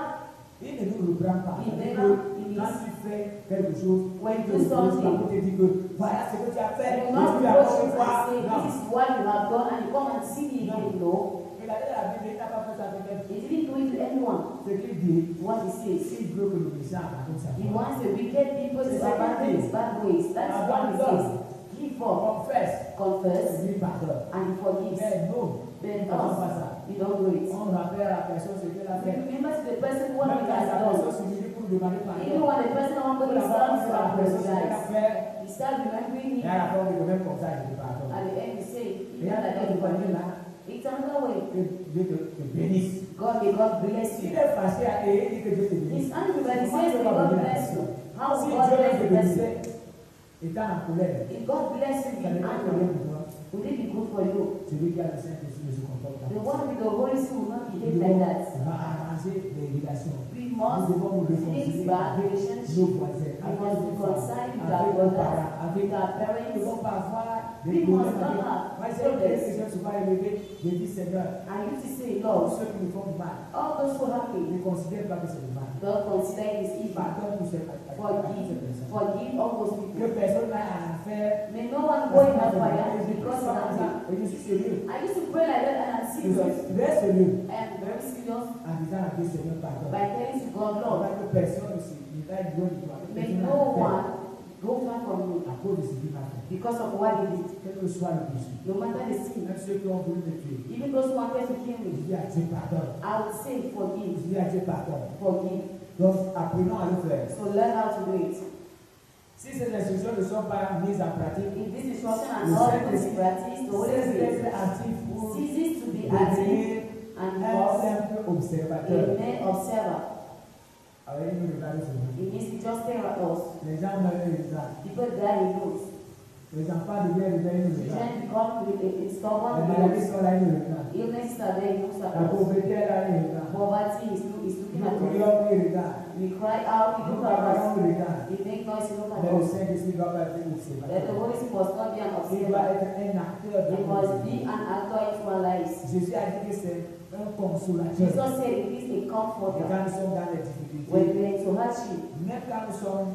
Il ne nous reprend pas. He C'est-à-dire never, que he quand is, tu fais quelque chose, when tu you do something, pour te dire que voilà ce que tu as fait. you Et not tu as approach encore une him fois. and say, Non. this is what you have done, and you come and see me again. No, Il a dit à la Bible, il n'a pas fait ça avec elle. he didn't do it to anyone. Ce qu'il dit, What he says, s'il veut que le méchant abandonne sa he foi, wants the wicked people to C'est ça qu'il abandon dit. his bad ways. That's what he says. Give up, confesse, confess, lui pardonne. and he forgives. Mais nous, Then nous ne faisons pas us, ça. we don't do it. On rappelle à la personne ce qu'elle a fait. Remember to the person what Même he quand has la done. personne s'humilie pour lui demander Even pardon, when the person pour humble la himself voir to la personne ce qu'elle a apologize, fait, he starts remembering et it. à la fin, on dit que même comme ça, je te pardonne. At the end, you say, Et you à know la that fin, God tu vas will dire là, It's another way. que Dieu te bénisse. God may God bless S'il you. est fâché et il dit que Dieu te bénisse, He's angry, but he comment says, tu may vas God bénir la bless you. personne? How Si will God Dieu bless te the person? bénissait, étant en colère, If God bless you ça in n'est pas que anger, rien pour toi. would it be good for you? Celui qui a le Saint-Esprit ne se comporte pas. The one with the Holy Spirit will not Nous behave like devons that. arranger les relations. We Nous must devons nous fix réconcilier bad avec relationship. nos voisins, We avec must nos reconcile femmes, with our avec nos parents, brothers, avec with our Nous ne parents. devons pas avoir des We problèmes must not avec. have Moi, j'ai prié problems. que je sois élevé. Je dis Seigneur, I used to say, tous Lord, ceux qui nous font du mal, all those who have me, ne considèrent pas que c'est du mal. don't consider it as evil. Pardonne pour ces personnes. Forgive all those Que people. personne n'aille en enfer. May no one go in that fire because of comme ça. that. Et je suis sérieux. I used to pray like that and I'm Je serious. suis très sérieux I am very serious en disant à Dieu Seigneur, pardonne. by telling to God, Lord, Afin que personne ne s'aille loin de toi. Que may personne no n'aille en enfer one go far from you à cause de ce qu'il m'a fait. because of what he did. Quel que soit le péché. No matter the sin, Même ceux qui ont voulu me tuer. even those who wanted to kill Je me, dis à Dieu pardonne. I would say forgive, Je dis à Dieu pardonne. forgive. Donc apprenons à le faire. So learn how to do it. Si ces instructions ne sont pas mises en pratique, If this instruction and all this practice, the Holy cesse Spirit d'être actif pour ceases to be active devenir and un was simple a observateur. mere observer. Alors il nous regarde seulement. It means to just stare at us. Les gens meurent et ils regardent. People die in looks. Les enfants deviennent rebelles, ils nous regardent. Children become stubborn Les in maladies looks. sont là, ils nous regardent. Illnesses are there, he looks at La us. pauvreté est là, ils nous regardent. Poverty is looking Nous at us. prions, ils regardent. We cry out, he Nous looks at us. travaillons, ils regardent. We make noise, you look at Mais le us. Saint-Esprit doit pas être That the observateur. Holy Spirit must not be an Il doit observer. être un acteur He dans must notre be vie. an actor into our lives. Jésus a dit que c'est un consolateur. Jesus said it is a Et comforter. quand nous sommes dans les When difficultés, we are into hardship, même quand nous sommes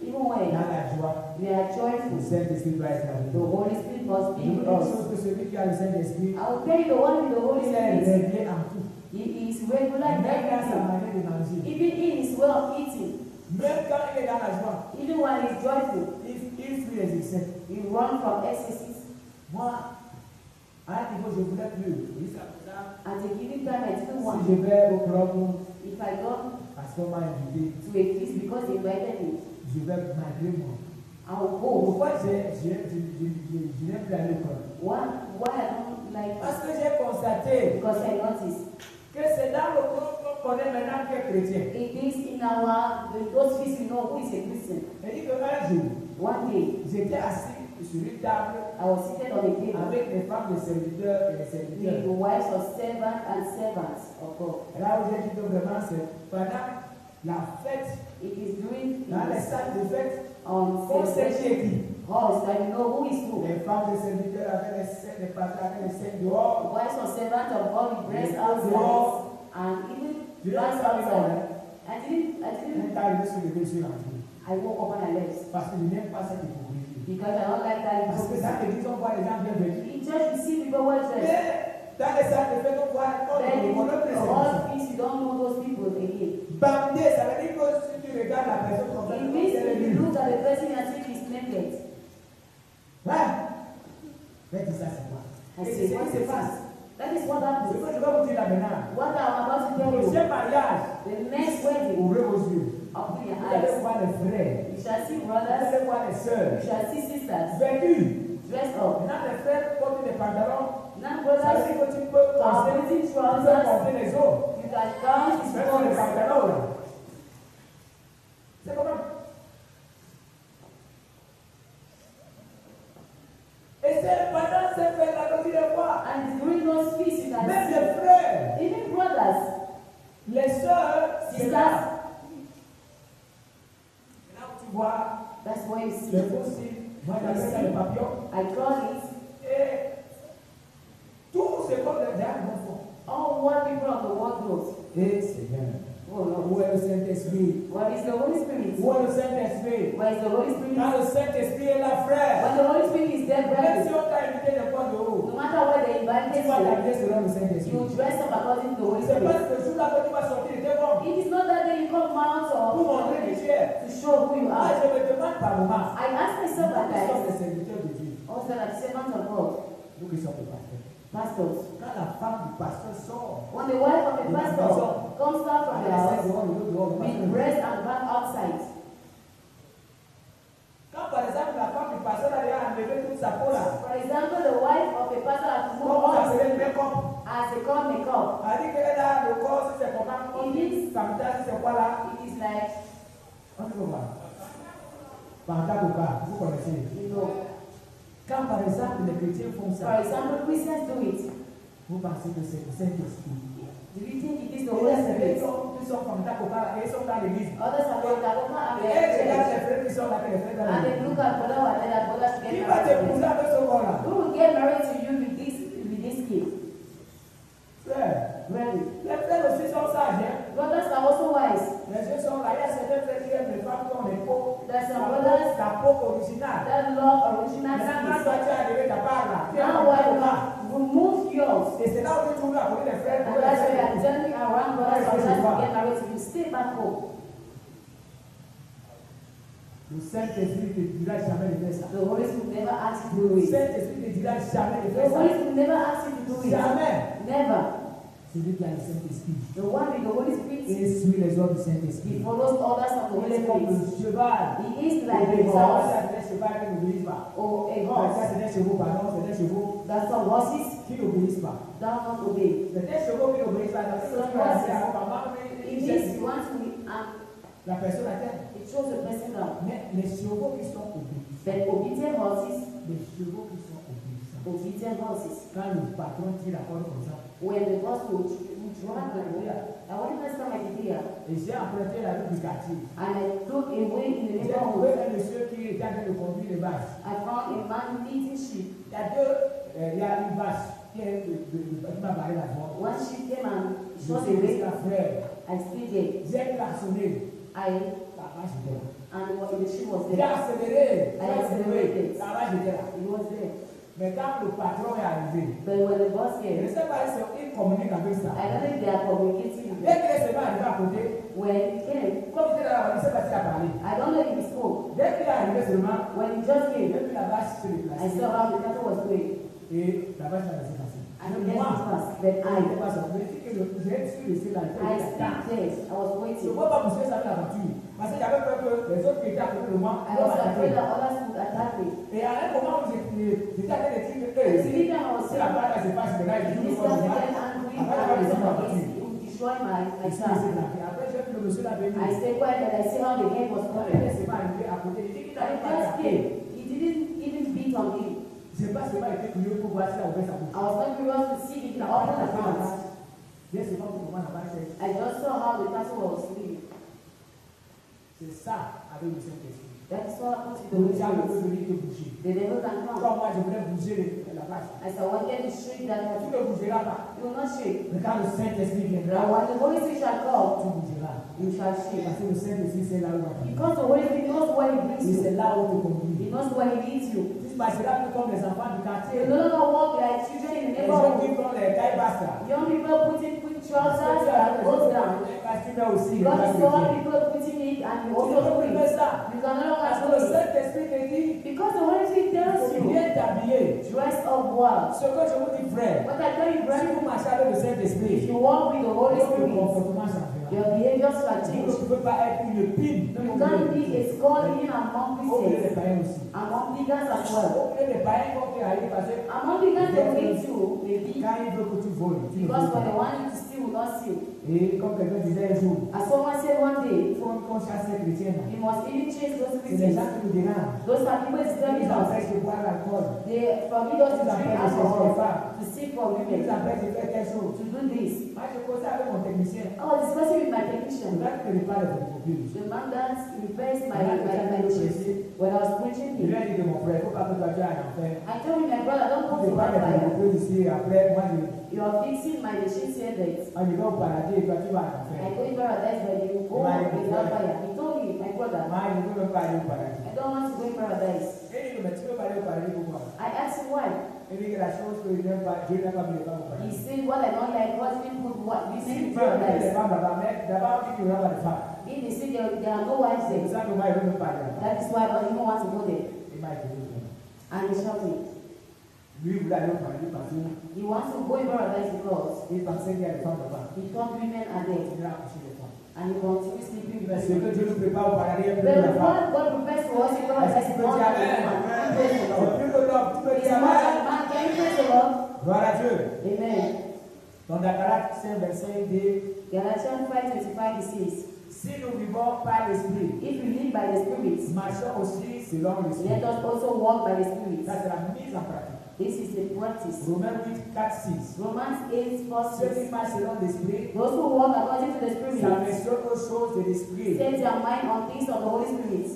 even when dans la joie, we are le joyful, Saint-Esprit doit être avec the nous. Holy Spirit must Je be vous with dis une us. chose, que celui qui a le Saint-Esprit, I will tell you the one with the Holy il est Spirit. réglé en tout. He is regular in Même dans sa everything. manière de manger. Even in his way of eating, Même quand il est dans la joie, even when he's joyful, il fuit les excès. he runs from excesses. Moi, à un niveau, je voulais plus. Jusqu'à présent, At a given time, I still si want. je vais au club, If I go parce qu'on m'a invité, to a feast because they invited me, je vais malgré moi. I will go. Pourquoi je n'aime plus aller au club? Why I don't like Parce it? que j'ai constaté Because I noticed que c'est dans le club qu'on connaît maintenant qui est chrétien. it is in those feasts we know who is a Christian. Il dit qu'un jour, One day, j'étais assis sur une table I was seated on a table avec les femmes de serviteurs et les with the serviteurs. wives of servants and servants of God. Et là où j'ai dit que vraiment, c'est pendant la fête, It is during dans les salles de fête, on on sait qui est celebration qui. halls that you know who is who. Les femmes de serviteurs avec les seins, les patrons avec les seins dehors. Wives of servants of God with breasts outside and even Je l'ai breasts pas vu, outside. I Un didn't. temps, je suis levé sur la vie. I woke up and I left Parce que je n'aime pas cette hypocrisie. because I don't like that Parce que hypocrisy. dans l'église, on voit les gens bien venus. In church, you see people well dressed. Mais dans les salles de fête, on voit Then on ne in all things, you don't know those people again. bandé, ça veut dire que si tu regardes la personne comme ça, It means if you look at the person as if he's naked. Ouais. Mais dis ça, c'est quoi? I Et say, c'est ce what qui se is passe. this? That is what Ce happens. que je vais vous dire là maintenant. What I'm about to Le tell you. prochain mariage, The next wedding, ouvrez vos yeux. open your Vous allez eyes. voir les frères. You shall see Vous brothers, allez voir les you sœurs. shall see sisters Vêtus. dressed up. Maintenant, les frères portent des pantalons. Now Ça veut brothers dire que tu peux are porter, putting tu peux trousers. porter les autres. You can count his Même les bones. pantalons là. C'est comment? Et c'est pendant ces fêtes-là que tu les vois. And during those feasts, you Même can les see frères, even brothers, les sœurs, c'est sisters. là. Et là où tu vois That's why you see. les fossiles, moi j'appelle ça les papillons. I call it Et tout ce qu'on les gens font. all what people of the world knows. Et c'est bien. Oh no. Où est le Saint-Esprit? What is the Holy Spirit? Où est le Saint-Esprit? Where is the Holy Spirit? Quand le Saint-Esprit est là, frère, When the Holy Spirit is there, même si brother, on t'a invité des fois de haut, no matter where they tu invited vas you, t'habiller selon le you Saint-Esprit. dress up according to the Holy C'est pas Spirit. ce jour-là que tu vas sortir de tes bombes It is not that day you come out pour or montrer qui tu es. to show who you Moi, are. je me demande par moment, I ask myself at nous sommes times, des serviteurs de Dieu, also that servants of God, nous qui sommes des pasteurs. pastors, Quand la femme du pasteur sort, when the wife of a pastor comes out from the elle essaie house dehors, le dehors, le with pasteur. breast and back outside, Quand par exemple la femme du pasteur a enlevé toute sa peau là, for example, the wife of a pastor has comment moved vous on appelez le make-up? as they call makeup. Elle dit qu'elle a le corps, si c'est comment, on dit, Panta, si c'est quoi là? It is like, On ne peut pas. Panta ou pas, vous connaissez. you know, Quand par exemple les chrétiens font for ça, example, Christians do it. vous pensez que c'est le Saint-Esprit. Do you think it is the Et Holy là, c'est les Spirit? gens qui sont comme ça, et ils sont dans l'église. Others are going to and Et they are regarde church. les frères qui sont là, les frères dans And they l'église. look at brother and other brothers to Qui get va married to t'épouser them. avec ce corps-là? Who will get married to you with this kid? Frère, Really? les frères aussi sont sages, hein? Brothers are also wise. Les yeux sont là, il y a certains frères qui aiment les femmes qui ont les peaux, There's some brothers la peau originale. that love original Maintenant, quand skins. toi tu as arrivé ta part là, tu as Now un why peu là. remove yours? Et c'est là où tu trouves à côté des frères. And that's why I'm turning around brothers and brothers to get married to you. Stay back home. Le Saint-Esprit ne te dira jamais de faire ça. The Holy Spirit never asks you to do Le it. Saint-Esprit ne te dira jamais de The faire Holy ça. Spirit never asks you to do it. Jamais. Never. Celui qui a le Saint-Esprit. The one with the Holy Spirit, Il suit les ordres du he Saint-Esprit. follows orders of the Il Holy est comme Spirit. le cheval. He is like Et a bon, horse ça c'est des chevaux qui n'obéissent pas. or a Ça horse. c'est des chevaux, pardon, c'est des chevaux That some horses qui n'obéissent pas. do not obey. C'est des chevaux qui n'obéissent pas. It means you want to La personne à terre. it shows the person down. Mais les chevaux qui sont obéissants, But obedient horses, les chevaux qui sont obéissants, obedient horses, quand le patron tire la corde comme ça, when the boss will drag the rope, I want to tell my idea. et Et j'ai emprunté la rue du quartier. and I took a way in the J'ai trouvé neighborhood. un monsieur qui était en train de conduire les vaches. I found a man eating sheep. Il y a une vache qui m'a barré la voie. One sheep came and Je shot suis resté away. à frère. I stayed there. J'ai klaxonné. I La vache était là. and the sheep was J'ai there. accéléré. I accelerated. La vache était là. It was there. Mais quand le patron est arrivé, But when the boss je ne came, sais pas si il communique avec ça. I don't think they are communicating with Dès them. qu'il est seulement arrivé à côté, When he came, comme il était là, il ne sait pas s'il a parlé. I don't know if he spoke. Dès qu'il est arrivé seulement, When he just j'ai came, vu la vache se I déplacer. saw how the cattle was going. Et la vache l'a laissé passer. And he left it pass. Then Je n'étais pas sorti. J'ai su laisser la I tête. stood there. I was Je ne waiting. peux pas pousser ça avec la voiture. Parce que j'avais peur que les autres qui étaient à côté de moi I vont was afraid m'attaquer. that others would attack me. Et à un moment où j'étais en train de dire que The si second I was la saying, vache se passe, je vais if dire this que guy je get vais angry Après, and j'avais some laissé ma of voiture. it will destroy my Je suis resté car. là. Et après, j'ai vu le monsieur là venu. I stayed quiet and I see how the head was Il coming. ne s'est pas arrivé à côté. Il dit qu'il And n'avait he pas just tapé. came. He didn't even beat on me. Je n'ai pas seulement été curieux pour voir si elle ouvert sa I bouche. was not curious to see if he opened the mouth. J'ai seulement pour comment la vache est. I just saw how the cattle was sleeping. C'est ça avec le Saint-Esprit. That's what happened to the Donc, Holy j'ai envie Spirit. de venir te bouger. The devil can come. Comme moi, je voulais bouger la vache. As I wanted to shake that Tu cattle, ne bougeras pas. you will not shake. Mais quand le Saint-Esprit Now viendra, when the Holy Spirit shall come, tu bougeras. you shall shake. Parce que le Saint-Esprit, c'est là où on Because the Holy Spirit knows where he Et brings c'est you. là où te He conduit. knows where he leads you. Tu ne marcheras plus comme les enfants du quartier. You no longer walk like children in the Les gens qui neighborhood. font les tailles basses là. Young people putting quick trousers that goes down. Parce que tu mets aussi les God bases saw de people putting it and you Tu ne also peux do plus faire it. ça. You can no Parce que longer le do it. Saint-Esprit te dit, Because the Holy Spirit il tells faut you, bien t'habiller. dress up well. Ce que je vous dis, frère, What I tell you, si brother, vous marchez avec le if Saint-Esprit, you walk with the Holy votre Spirit, comportement changera. your behaviors shall Vous change. ne pouvez pas être une pine. You can't be a skull even among Au milieu des Christians, païens aussi. among pagans as well. Au milieu des païens, quand tu arrives, parce que Among pagans they will hate you, maybe, quand il veut que tu voles, tu ne because voles when they pas. want you to steal, will not steal. Et comme quelqu'un disait un jour, As someone said one il day, faut qu'on chasse les chrétiens. you must even chase those C'est les gens Christians. qui nous dérangent. Those are people disturbing Ils nous us. empêchent de boire l'alcool. They forbid us to drink alcohol, to seek for Ils nous women, empêchent de faire quelque chose. to do this. Moi, je causais avec mon technicien. I was discussing with my Le technician. gars qui ne parle de photocopies. The man that repairs my machines. When I was preaching Je lui him, ai dit que mon frère, il ne faut pas que tu ailles en enfer. I told him, my brother, don't go Tu to ne pas mettre fire. les photos ici. Après, moi, You are fixing my machine here that je vais au paradis et toi, tu vas en I enfer. go in paradise, but you go without fire. He told me, my brother, Moi, je ne veux même pas aller au paradis. I don't want to go in paradise. Et il dit, mais tu veux pas aller au paradis pourquoi? I asked him why. Il dit que la chose que Dieu n'a pas mis les femmes au He paradis. said, what I don't like, what we put what we Si see in tu veux mettre les paradise. femmes là-bas, mais d'abord, il n'y aura pas de femmes. If they say there are no wives C'est pour there, ça que moi, je ne veux même pas aller là-bas. that is why I don't even want to go there. Il m'a dit, And he shouted. lui, il voulait aller au paradis parce qu'il He wants to go in paradise because pensait qu'il y a des femmes là-bas. he thought women are there. Il a accouché des femmes. And he continues sleeping Mais with ce que women. Dieu nous prépare au paradis est plus But de la femme. what God prepares for us in paradise is more than the woman. Praise the C'est Lord. plus de l'homme. Tu peux It's dire more than Amen. man. Can you praise the Lord? Gloire à Dieu. Amen. Dans Galates 5, verset 2, Galatians 5:25 it says, si nous vivons par l'Esprit, if we live by the Spirit, marchons aussi selon l'Esprit. let us also walk by the Spirit. Ça, c'est la mise en pratique. This is the practice. Romains 8, 4, 6. Romans 8 verse Ceux 6. qui marchent selon l'Esprit Those who walk according to the Spirit s'affectionnent aux choses de l'Esprit. set their mind on things of the Holy Spirit,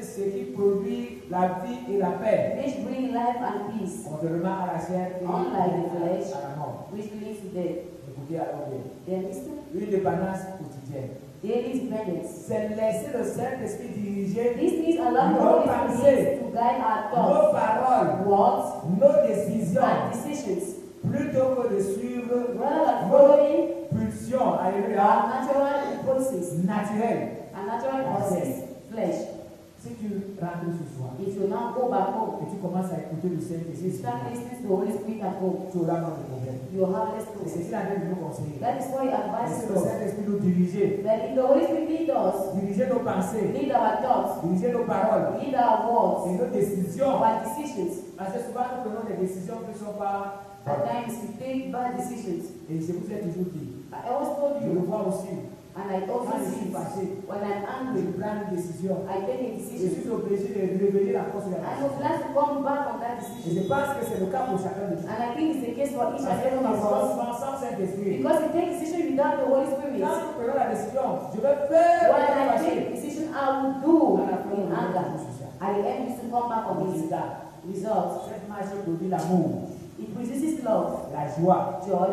Ce qui produit la vie et la paix, which bring life and peace, contrairement à la chair et Unlike the flesh. à la mort. which leads to death. Écoutez alors bien. Then listen, Une dépendance quotidienne. daily dependence. C'est laisser le Saint-Esprit diriger These things allow the nos Holy pensées, Spirit to guide our nos thoughts, paroles, words, nos décisions, and decisions, plutôt que de suivre rather than nos following pulsions, alléluia, our natural impulses naturelles. and natural impulses, flesh. Si tu rentres ce soir If you now go back home, et tu commences à écouter le you Saint-Esprit, start listening to the Holy Spirit at home, tu auras moins de problèmes. you will have less Et problems. c'est ce qu'il a dit de nous conseiller. That is why he Et advises si le us Saint-Esprit nous dirigeait, that if the Holy Spirit leads us, diriger nos pensées, lead our thoughts, diriger nos paroles lead our et words, nos décisions. our decisions. Parce que souvent nous prenons des décisions qui ne sont pas. At times we take bad decisions. Et je vous ai toujours dit, I always told je le you, vois aussi. And I also Quand je suis see fâché, when I'm je angry, prends une décision. I take a Je decision. suis obligé de révéler la force de la I décision. would like to come back on that Et decision. je pense que c'est le cas pour chacun de nous. And I think it's the case for each and Parce que every nous one of us. sommes sans Saint-Esprit. Because we take decision without the Holy Spirit. Quand nous prenons la décision, je vais faire When ce que I je take vais a decision, I will do in anger. faire. At the end, is to come back on it. Result. Cette marche produit l'amour, It produces love, la joie, joy,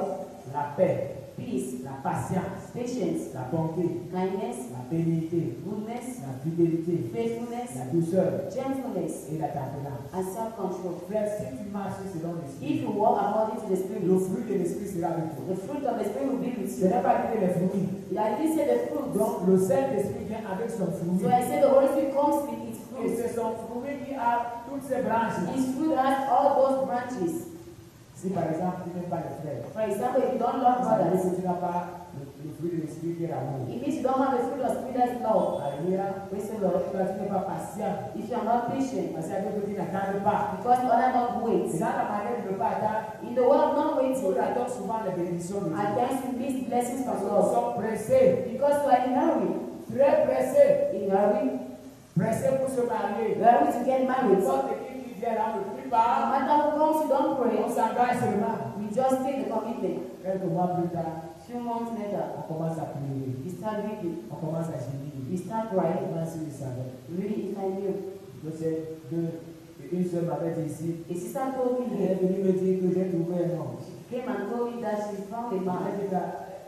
la paix, peace, la patience, patience, la bonté, kindness, la bénignité, goodness, la fidélité, faithfulness, la douceur gentleness, et la tempérance. and self-control. Frère, si tu marches selon If l'esprit, you walk according to the le Spirit, fruit de l'esprit sera avec toi. the fruit of the Spirit will be with Ce you. n'est pas dire les fruits. I didn't say the fruit. Donc, le Saint-Esprit vient avec son fruit. So I said the Holy Spirit comes with its Et fruit. c'est son fruit qui a toutes ses branches. His fruit has all those branches. Si par exemple, tu n'aimes pas les frères, For example, if you don't love ça veut dire brothers, que tu n'as pas le fruit de l'esprit qui est l'amour. it means you don't have the fruit of Spirit that's love. Alléluia. Praise the Lord. Toi, tu n'es pas patient. If you are not patient, Parce qu'il y a d'autres qui n'attendent pas. because others don't Et wait. dans la manière de ne pas attendre, In the way of not on waiting, attend souvent les bénédictions de at Dieu. times we miss blessings Parce from que nous God. sommes pressés, Because we are in hurry. très pressés, Pressés pour se marier. to get married. No N'importe qui vient là, on ne prie pas, matter who comes, you don't on pray. s'engage seulement. We just take the commitment. Quelques mois plus tard, Few months later, on commence à prier, we start weeping. on commence à gémir. We start On crying. commence à le savoir. Really, if I knew. Une soeur m'avait dit ici, A sister told me elle est here, venue me dire que j'ai trouvé un homme. came and told me that she found a Elle man. dit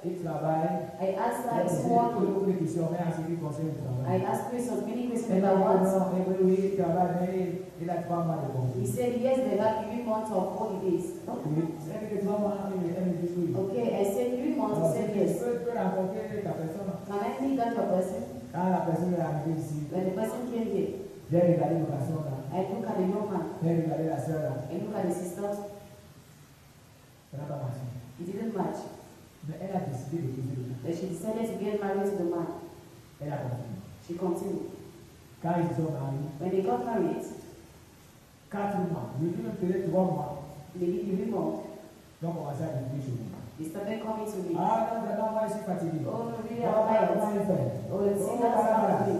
qu'il travaille. I asked her, Elle is posait working? beaucoup de questions, mais en ce qui concerne le I travail. asked questions, many questions Elle about m'a dit what. non, oui, il travaille, mais il a 3 mois de He congé. said, yes, they have 3 months of holidays. Ok, elle dit que 3 mois, elle me dit oui. Okay, I said 3 months. Alors, He said tu yes. peux rencontrer ta personne. Can I meet that your person? Quand la personne est arrivée ici, When the person came here, j'ai regardé le garçon là, I look at the young man, j'ai regardé la soeur là, I look at the sister. ça n'a pas marché. It didn't match. Mais elle a décidé de quitter le gars. Then she decided to get married to the man. Elle a continué. She continued. Quand ils sont mariés, When they got married, 4 mois, je dis même peut-être 3 mois, they did 3 months. donc on va s'en venir chez nous. They started coming to me. Ah non, vraiment, moi je suis fatigué. Oh, no, really, Comment I'm comment tired. il fait? Oh, let's see, that's how I do.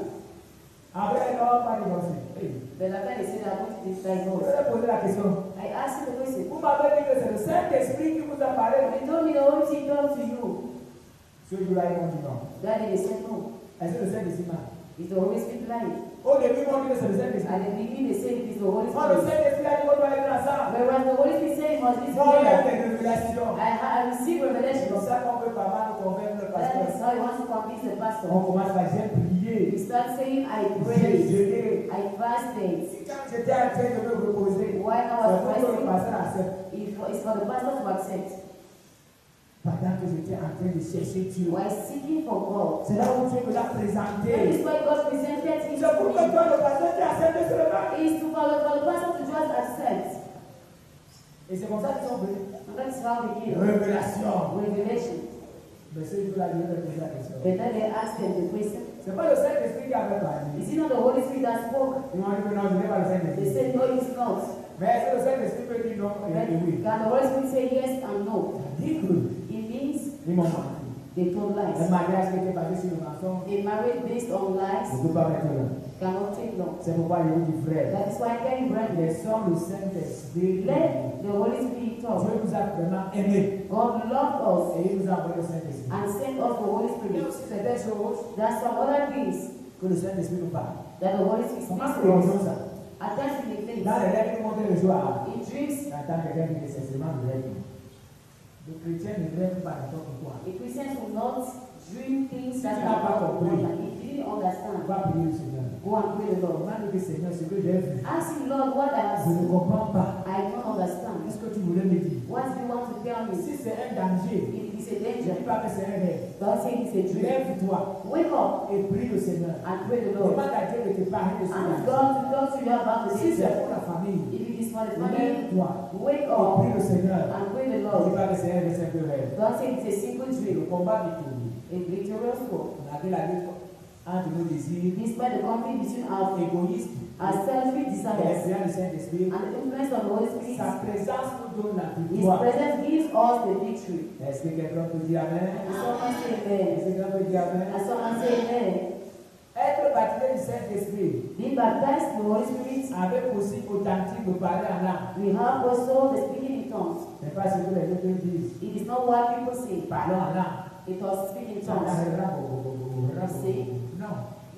Après, non, pas divorcé. Hey. Then after they said, I'm going to this Je divorce. vais poser la question. I asked him the question. Vous m'avez dit que c'est le Saint-Esprit qui vous a parlé. They told me the Holy Spirit come to you. Ce jour-là, ils m'ont dit non. That day they said no. Est-ce que le Saint-Esprit m'a? Is the Holy Spirit lying? Au début, ils m'ont dit que c'est le Saint-Esprit. At the beginning they said it is the Holy Quand le Spirit. Saint-Esprit a dit qu'on doit être ensemble, Whereas the Holy Spirit said it must be moi, il y a together. des révélations. I received C'est revelation. comme ça qu'on peut pas mal convaincre le That pasteur. is how he wants to convince the On pastor. commence par j'ai prié, You start saying, I j'ai prayed, jeûné. I fasted. Quand j'étais en train de me reposer, Why I c'est was pour que le fasting? pasteur accepte. It's for the pastor to accept. Pendant que j'étais en train de chercher Dieu. While seeking for God. C'est là où Dieu me l'a That présenté. is why God presented him C'est pour to que me. toi, le pasteur, tu acceptes seulement. It is for the pastor to just accept. Et c'est comme ça qu'ils sont venus. And that's how they came. Révélation. Revelation. Mais ce jour-là, je vais poser la question. But then they asked him the question, C'est pas le Saint-Esprit qui avait parlé. is it not the Holy Spirit that spoke? Ils m'ont dit que non, je n'ai pas le They Saint-Esprit. said, no, it's not. Mais est-ce que le Saint-Esprit peut dire non et oui? Can the Holy Spirit say yes and no? Dis que It means ils m'ont menti. they told Le lies. mariage qui était basé sur le mensonge, A marriage based on je lies ne peux pas mettre là. cannot take long. C'est pourquoi je vous dis, frère, That is why I tell you, brethren, laissons le Saint-Esprit. let the Holy Spirit talk. Dieu nous a vraiment aimés God loved us et il nous a envoyé le Saint-Esprit. and sent us the Holy Il y a Spirit. aussi certaines choses There are some other things que le Saint-Esprit nous parle. that the Holy Spirit Comment speaks nous to faisons us. ça? Attached in the face. Dans les rêves, il montre le jour. In dreams, J'entends quelqu'un dire que c'est seulement le rêve. Le chrétien ne rêve pas n'importe quoi. the Christians will not dream things that Tu n'as pas are not compris. important. If you didn't On understand, va prier le Seigneur. go and pray the Lord. On m'a dit que Seigneur, ce que j'ai vu, Ask him, Lord, what I have je ne seen, comprends pas. I don't understand. Qu'est-ce que tu voulais me dire? What do you want to tell me? Si c'est un danger, If it is a je ne danger, dis pas que c'est un rêve. don't say it's a dream. Lève-toi Wake up et prie le Seigneur. and pray the Lord. Demande à Dieu de te parler de ce Ask danger. God to talk to you about the Si c'est danger. pour la famille, If it is for the family, lève-toi wake et up prie le Seigneur. and pray the Ne dis Lord. pas que c'est un simple rêve. Don't say it's a simple Le dream. combat victorieux. A victorious war. On a dit la lutte entre nos désirs despite the conflict between our égoïstes selfish et desires l'influence du Saint-Esprit, and the influence of the Holy Spirit, sa présence nous donne la His victoire. presence gives us the victory. Est-ce que quelqu'un peut dire Amen? And someone say Est-ce amen. que quelqu'un peut dire Amen? And someone say amen. Être baptisé du Saint-Esprit Being baptized in the Holy Spirit, avec aussi authentique de parler en langue. we have also the speaking in tongues. Ce n'est pas ce que les autres disent. It is not what people say. Parlons en langue. It was speaking in Non, tongues. non,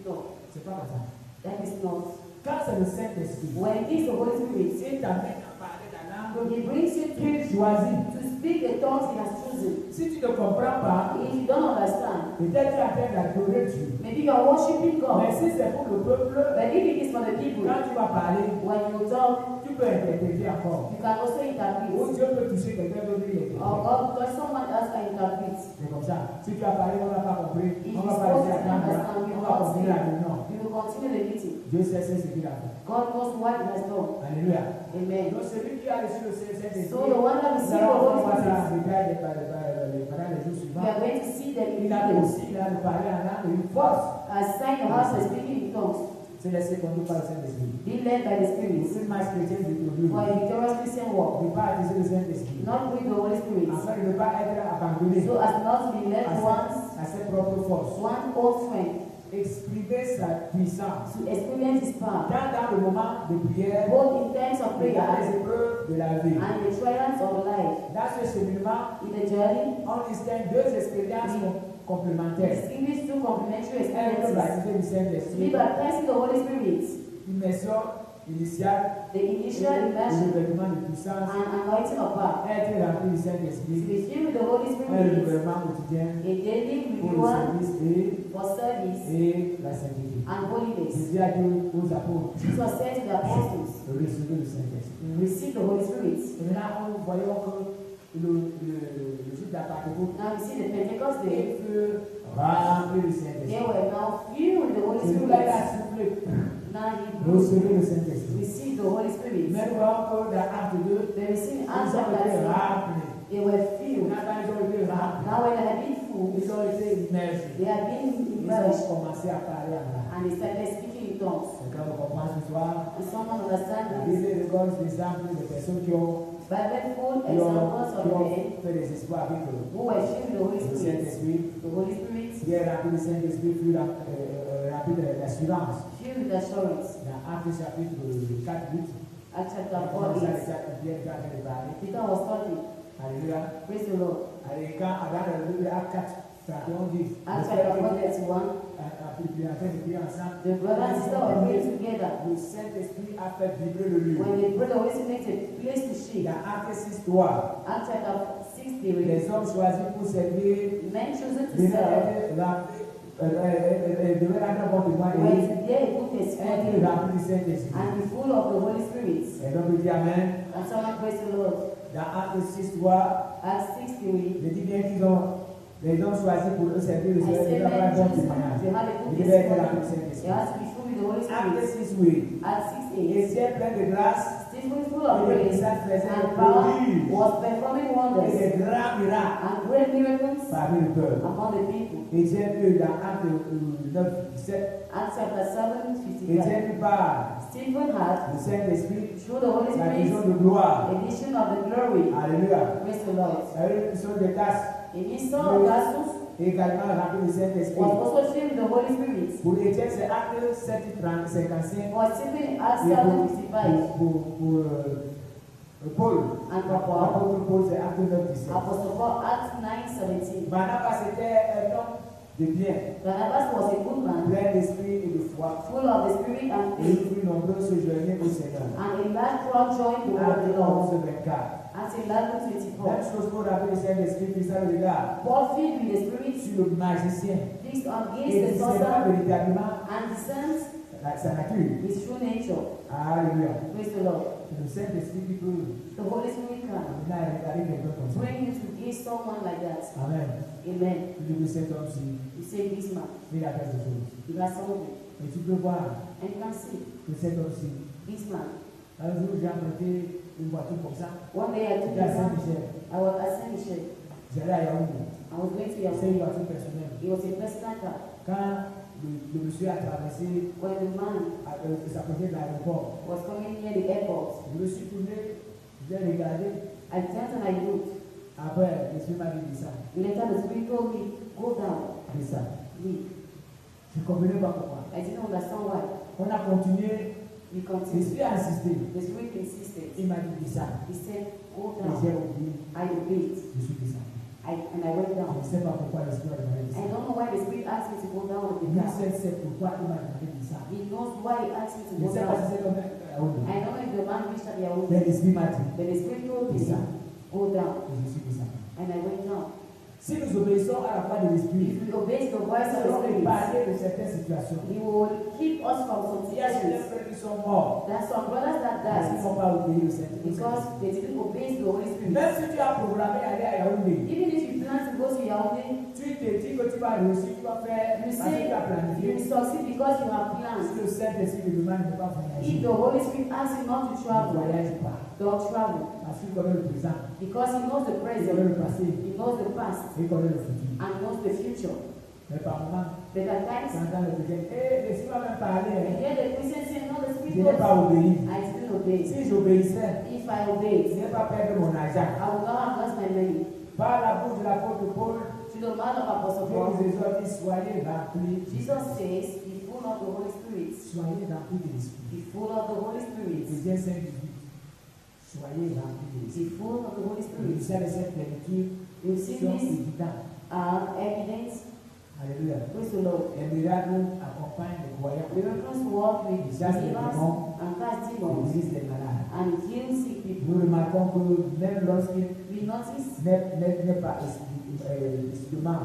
No, c'est pas comme ça. that is not. Quand c'est le Saint-Esprit, When it is the Holy Spirit, s'il t'amène à parler la langue He brings you qu'il choisit, to speak the tongues He has chosen. si tu ne comprends pas, If you don't understand, peut-être tu es en train d'adorer Dieu. maybe you are worshiping Mais God. si c'est pour le peuple, But if it is for the people, quand tu vas parler, when you talk, tu peux interpréter encore. you can also Ou interpret. Dieu peut toucher quelqu'un d'autre qui Or God, because someone else can interpret. c'est comme ça. Si tu as parlé, on n'a pas compris. If On you va pas spoke laisser to attendre. understand, you On va will not continuer la réunion. You will continue the meeting. Dieu sait ce qu'il a fait. God knows what He has done. Alléluia. Amen. Donc celui qui a reçu le Saint-Esprit, So the one that nous received the allons Holy voir ça Spirit, en détail pendant les jours we suivants. are going to see that Il a aussi il a de parler en langue et une force. as sign of us speaking in tongues, C'est laissé conduire par le Saint-Esprit. be led by the Spirit Pour une marche chrétienne du tout. for a victorious Christian walk, Ne pas attiser le Saint-Esprit. not with the Holy Spirit, Afin de ne pas être abandonné so as not to be led à ses propres forces. one old strength, Exprimer sa puissance. to experience His power, Dans le moment de prière, both in times of et dans prayer les épreuves de la vie. and the trials of life. Dans ce cheminement, In the journey, on distingue deux expériences complémentaires. distinguish two complementary Être experiences. baptisé du To be Saint-Esprit, baptized in the Holy Spirit, immersion initiale, the initial le immersion revêtement de puissance, and anointing of power. être rempli du To Saint-Esprit, be filled with the Holy un Spirit, renouvellement quotidien a daily pour le renewal service for service et la sainteté. and holiness. Jésus a dit aux apôtres, Jesus said to the apostles, recevez le Saint-Esprit. receive the Holy Spirit. Et maintenant, nous voyons que le jour de la Pentecôte, Now we see the Pentecost Day, il fut rempli du they Saint-Esprit. were now filled with the Holy C'est là qu'il a Spirit. soufflé. Now he blew, Recevez le Saint-Esprit. receive the Holy Spirit. Mais nous voyons que dans Acte 2, They received ils answer ont été that remplis. they were filled. Quand ils ont été remplis, Now when they had been full, ils ont été immergés. they had been Ils immersed ont commencé à parler en langue. and they started speaking in tongues. Quelqu'un me comprend ce soir? And someone La understand this? Bible regarde des exemples de personnes qui ont Bible full examples of men fait des espoirs avec who were filled with the Holy le Spirit. Saint-Esprit. The Holy Spirit Qui est rempli du Saint-Esprit, fut rempli d'assurance. filled with assurance. Dans Acte chapitre 4, 8, Acts chapter on 4, commence à 8. Pierre est en train de parler. Peter was talking. Alléluia. Praise the Lord. Allez, quand dans le livre Acte 4, 31 dit, Acts chapter 4, 31. en train de prier ensemble, The brother and sister were praying together. le Saint-Esprit a fait vibrer le lieu. When the brother always makes a place to shake. Dans Acte 6, 3, Acts chapter 6, they les hommes choisis pour servir men chosen to devaient serve. rendre bon témoin Were et to bear a good être testimony remplis du Saint-Esprit. and be full of the Holy Spirit. Et donc, il dit Amen. And someone praise the Lord. Dans Acte 6, 3, Acts 6, 3. je dis bien qu'ils ont, les hommes choisis pour eux servir le I Seigneur, say ils doivent men avoir un bon chosen témoignage. to have a good Ils devaient être remplis du testimony. They Saint-Esprit. have to be full with the Holy Acte Spirit. 6, oui. Acts 6, 8. Étienne plein de grâce Stephen full of grace and power was performing et wonders des grands miracles and great miracles parmi le peuple. among the people. Étienne eut dans Acte 9, 17, Acts chapter 7, 55. Étienne eut par Stephen had, le Saint-Esprit through the Holy la vision Spirit, de gloire. a vision of the glory. Alléluia. Praise the Lord. Ça veut dire qu'ils sont des tasses A mission of Gassus également remplis du Saint-Esprit. was also filled with the Holy Spirit. Pour Étienne, c'est Acte 7, 55. For Stephen in Acts Et 7, 55. pour Paul, And for Paul, l'apôtre Paul, c'est Acte 9, 17. Apostle Paul, Acts 9, 17. Barnabas était un homme de bien, Barnabas was a good man, plein d'esprit et de foi. full of the Spirit and Et il faith, fut nombreux sojourner au Seigneur. and a large crowd joined the word of Acte the Lord. 11, 24. Acts 11, 24. Même chose pour rappeler le Saint-Esprit, puis ça le regarde Paul, filled with the Spirit, sur le magicien. fixed on Et gaze il the ne sait pas sorcerer véritablement and discerns sa nature. his true nature. Alléluia. Praise the Lord. C'est le Saint-Esprit qui peut The Holy Spirit can amener à regarder quelqu'un comme ça. bring you to gaze someone like that. Amen. Amen. Tu dis que cet homme-ci, You say this man, il a quelque chose. he has something. Et tu peux voir And you can see que cet homme-ci, this man. un jour j'ai emprunté une voiture comme ça. One day I took J'étais à this man. Saint-Michel. I was at Saint Michel. J'allais à Yaoundé. I was going to C'est une Yaoundé. voiture personnelle. It was a personal car. Quand le monsieur a traversé, When the man s'approchait de l'aéroport, was coming near the airport, je me suis tourné, j'ai regardé. I turned and I looked. Après, l'esprit m'a dit descendre. Later the spirit told me, go down, Descendre. leave. Je ne comprenais pas pourquoi. I didn't understand why. On a continué, We continued. l'esprit a insisté. The spirit insisted. Il m'a dit descendre. He said, go Et j'ai down. oublié, I obeyed. je suis descendu. And I went Je down. ne sais pas pourquoi l'esprit a demandé I descendre. don't know why the spirit asked me to go down with the Il car. sait pourquoi il m'a demandé descendre. He knows why he asked me to Je ne go sais pas si down. c'est comme I don't know if the man reached at the mais Yaoundé. l'esprit m'a dit, But the spirit told me, descendre. go down. Et je suis descendu. And I went down. Si nous obéissons à la voix de l'esprit, If we obey the voice nous of the allons spirit, épargner de certaines situations. he will keep us from some Il y a certains situations. frères qui sont morts There are some brothers that parce qu'ils died n'ont pas obéi au Saint-Esprit. because they didn't obey the Holy Spirit. Même si tu as programmé aller à Yaoundé, Even if you plan to go to Yaoundé, tu te dis que tu vas réussir, tu vas faire you parce que say tu as you planifié. will succeed because you have Si plans. le Saint-Esprit te demande de ne pas If voyager, the Holy Spirit asks you not to ne travel, voyage pas. don't travel. Parce qu'il connaît le présent, Because he knows the il connaît present, le passé, he knows the past, et il connaît le futur. and knows the future. Mais par moments, But at times, tu entends le chrétien, l'esprit va même parler. you hear the Christian say, no, the Je Spirit n'ai told pas me. obéi. I didn't obey. Si j'obéissais, If I je obeyed, n'ai pas perdu mon argent. I would not have lost my money. Par la bouche de l'apôtre Paul, To the man of Apostle Dieu Paul, nous exhorte, soyez remplis. Jesus says, be full of the Holy Spirit. Soyez remplis de l'esprit. Be full of the Holy Spirit. Éphésiens 5, 18. Soyez remplis de l'esprit. Be full of the Holy Les Spirit. messages de cette lecture You see sont this évidents. evidence. Alléluia. Praise the Lord. Les miracles accompagnent les croyants. Miracles work with Ça, c'est believers bon. and cast Ils demons guérissent les malades. and heal sick people. Nous remarquons que même lorsqu'il We notice n'est pas justement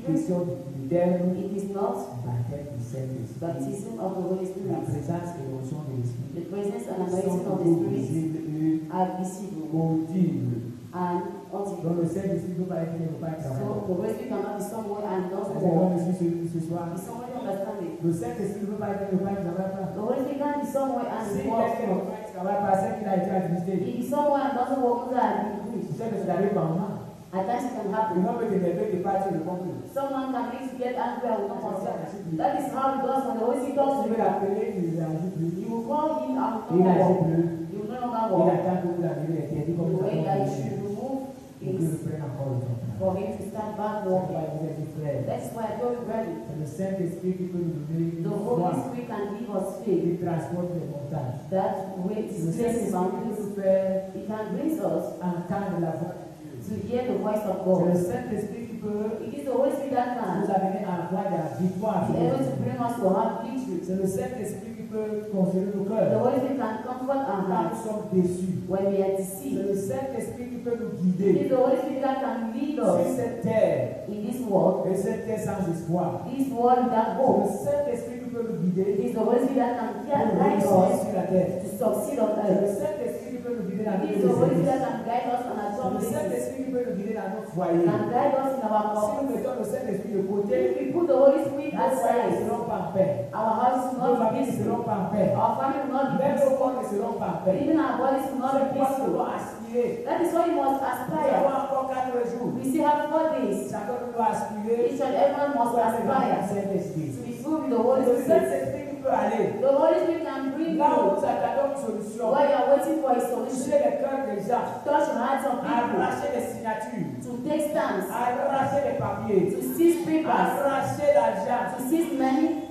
question du terme it is not baptême du Saint-Esprit. baptism of the Holy La Spirit. présence et l'onction de l'Esprit The presence and sont anointing of the toujours Spirit visibles et are visible audibles. and audible. Donc le Saint-Esprit ne peut pas être ne peut pas être So travaillé. the Holy Spirit cannot be somewhere and not Est-ce que walk. vous me suivez ce soir? Is somebody understanding? Le Saint-Esprit ne peut pas être ne peut pas être travaillé. The Holy Spirit can't be somewhere and Si walk. quelqu'un ne peut pas être travaillé parce qu'il a été administré, If he's somewhere and doesn't walk, that be preached. c'est que c'est arrivé par moment. At times it can Le happen. nom peut t'énerver de partir le conclure. Someone can make you get angry and will not answer. That is how it does when the Holy Spirit talks Tu to veux you. l'appeler, il ne réagit plus. You will call him and Il will not n'agit walk. plus. You will no longer Il walk. attend que vous l'avez interdit comme The nous way avons that you fait. should remove Et que is le prenne encore le temps. for him to start back C'est pourquoi walking. vous êtes des frères. That's why I told you, brethren, C'est le Saint-Esprit qui peut nous donner une the foi Holy Spirit can give us faith. qui transporte les montagnes. That way Le displaces Saint-Esprit peut mountains. nous faire It can bring us entendre la voix de Dieu. to hear the voice of C'est le God. Saint-Esprit qui peut It is the Holy Spirit that nous can amener à avoir de la victoire. be able to bring us to have victory. C'est le Saint-Esprit qui peut consoler nos The cœurs Holy Spirit can comfort our quand nous hearts sommes déçus. when we are C'est deceived. le Saint-Esprit qui peut nous It guider is the Holy Spirit that can lead sur us cette terre in this world, et cette terre sans espoir. this world without C'est le hope. Saint-Esprit qui peut nous guider It is the Holy Spirit that can pour guide réussir us sur la terre. to succeed on C'est le earth. Saint-Esprit qui peut nous guider dans It nos is the Holy Spirit services. that can guide us on our C'est job le places, Saint-Esprit qui peut nous guider dans nos can foyers. guide us in our Si home. nous mettons le Saint-Esprit de côté, If we put the Holy Spirit nos foyers ne aside, seront pas en paix. our houses will Nos not be familles ne seront peaceful. pas en paix. Our family will not be Même nos peaceful. corps ne seront pas en paix. Even our bodies will not C'est be pourquoi nous peaceful. devons aspirer. That is why you must Nous aspire. avons encore 4 jours. We still have 4 days. Chacun nous doit aspirer Each and everyone must pour aller dans le aspire Saint-Esprit. to be filled with the Holy Le Spirit. Saint-Esprit qui peut aller The Holy Spirit can bring là où you nous attendons une solution. while you are waiting for a solution. Toucher les cœurs des gens, Touch the hearts of people, arracher les signatures, to take stands, arracher les papiers, to seize papers, arracher l'argent. to seize money.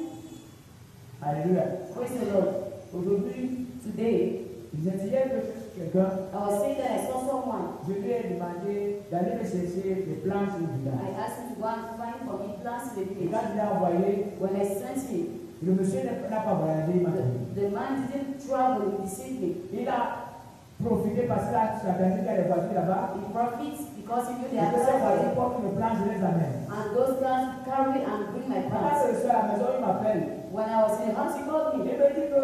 Alléluia. Praise the Lord. Aujourd'hui, Today, j'ai hier que quelqu'un, I was saying that I saw someone. je lui ai demandé d'aller me chercher des planches au village. I asked him to go and find for me plants in the Et village. quand il a envoyé, When I sent him, le monsieur n'a pas voyagé, il m'a dit. the man didn't travel, he deceived me. Il a profité parce qu'il a entendu qu'il y a des voitures là-bas. He profits because he knew they Et are que ces voitures traveling. portent une planche, je les amène. And those guys carry and bring my Quand plants. je suis à la maison, il m'appelle. When I was in the house, he called Il me. me dit que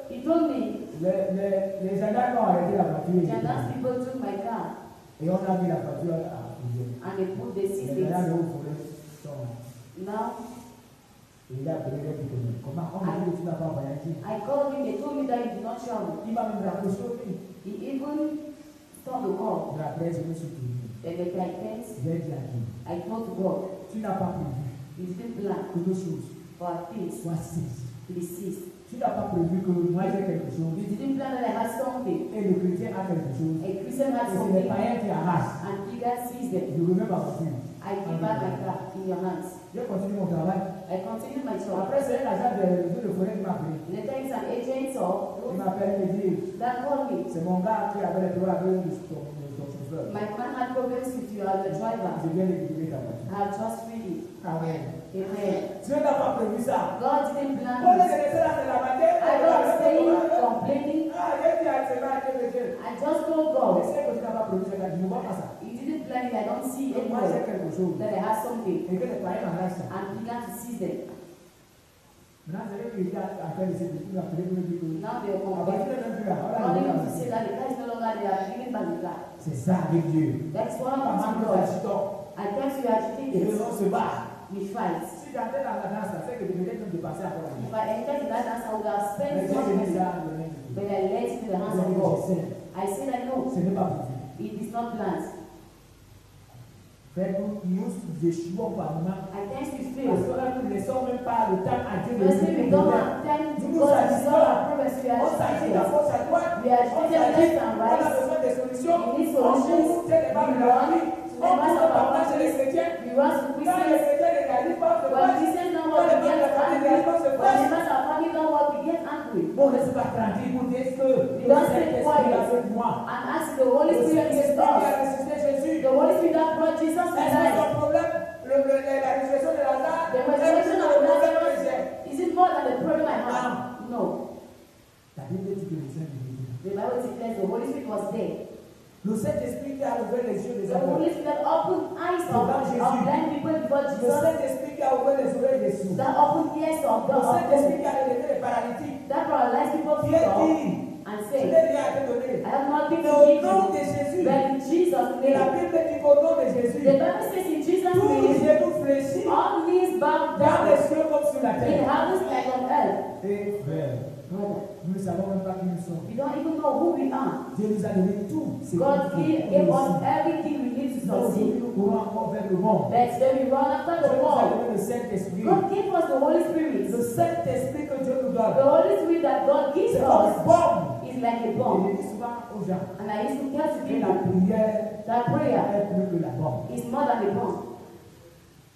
He told me, les gendarmes ont arrêté la voiture. Jandas people took my car Et on a mis la voiture à fouiller. and they put the Les seat gendarmes in. de Haut-Forêt sont. Now, Et il a appelé les pitonniers. Comment on m'a dit que tu n'as pas voyagé? I called him, they told me that he did not travel. Il m'a même rapproché au lit. He even stopped the call. Mais après, je me suis tourné. That they can dance. J'ai dit à Dieu, I told to God, tu n'as pas prévu you didn't plan que nos choses for things soient ceasent. to be ceased. Tu n'as pas prévu que moi j'ai quelque chose You didn't plan that I had something. et le chrétien a quelque chose. A Christian Et had c'est les something païens qui arrachent. and he got seized them. Je remets ma voiture. I give back my car in your hands. Je continue mon travail. I continue my job. Après, c'est un agent de forêt qui m'a appelé. Later is an agent or Il m'appelle et me dit, that called me. c'est mon gars qui avait les problèmes avec ton chauffeur. My man had problems with you as a driver. Je viens de libérer ta voiture. I have just freed it. Amen. Amen. Dieu n'a pas prévu ça. God didn't plan Au lieu de this. laisser là, c'est la matière. I don't stay complaining. Ah, j'ai dit à Dieu, Dieu. I just told Mais God, c'est que tu n'as pas prévu ça, je ne vois pas ça. you didn't plan it. I don't see Et moi, j'ai anywhere quelque chose. that I have something. Et que les païens m'arrachent ça. And began to seize them. Maintenant, c'est vrai qu'il y a à faire ici, il a appelé pour me dire que Now they are la voiture complaining. n'est même plus là. Voilà, Calling voilà. to say that the car is no longer there. I'm giving back the car. C'est ça avec Dieu. That's what Pas I'm mal to de God. agitons. I tell you, Et agitated. on se bat. We fight. Si j'entrais dans la danse, c'est que je devais même dépasser à la If I enter to that dance, I would have Mais spent j'ai much mis money. ça dans les mains de Dieu. But I let it to the hands of Je God. sais, I say that no, ce n'est pas prévu. it is not planned. Frère, nous échouons par moment. I tend to Parce fail. que là, nous ne laissons même pas le temps à Dieu de Firstly, we nous don't donner. have time to Nous God to agissons. solve our problems. We are On s'agit à agitated. gauche, à droite. We are On agitated s'agit. left and On a right. besoin de solutions. We need On solutions. court, c'est les balles de la vie. On court parfois chez les chrétiens. We run to Quand les Christians. chrétiens ne réalisent pas, c'est When pas. Christians don't Quand work, les we membres de get la famille ne angry. réalisent pas, c'est When pas. the members of family don't work, we get angry. Bon, ne sois pas tranquille pour dire que We le don't stay Saint-Esprit est quiet avec moi. and ask the Holy Le Spirit Saint-Esprit is qui a us. ressuscité Jésus. The Holy Spirit that brought Jesus to Est-ce que life. son problème, la résurrection de Lazare, The est resurrection le of problème que j'ai? Lazarus, is it more than the problem I have? No. La Bible dit que le Saint-Esprit. The Bible declares the Holy Spirit was there. Le Saint-Esprit qui a ouvert les yeux des The aveugles. Holy Spirit that opened eyes of blind people before Le Jesus. Saint-Esprit qui a ouvert les oreilles des sourds. That opened ears of Le God. Saint-Esprit qui a relevé les paralytiques. That paralyzed people Qui to est talk dit, and je say, n'ai rien à te donner. I have nothing Mais to au give nom you. de Jésus, But in Jesus' et la name. Bible dit qu'au nom de Jésus, The Bible says in Jesus' tous les name, genoux fléchis all knees bow dans les down cieux comme sur la in terre. heavens like on earth. Et frère, Brother, nous ne savons même pas qui nous sommes. we don't even know who we are. Dieu nous a donné tout. ce God qu'il gave faut us pour everything we need to nous. Donc, succeed. nous courons encore vers le monde. That's when we run after Dieu the nous a world. donné le Saint-Esprit. God gave us the Holy Spirit. Le Saint-Esprit que Dieu nous The donne. Holy Spirit that God gives C'est comme us une bombe. is like a Et bomb. je dis souvent aux gens And I used to tell to que la people prière that prayer est plus que la bombe. is more than a bomb.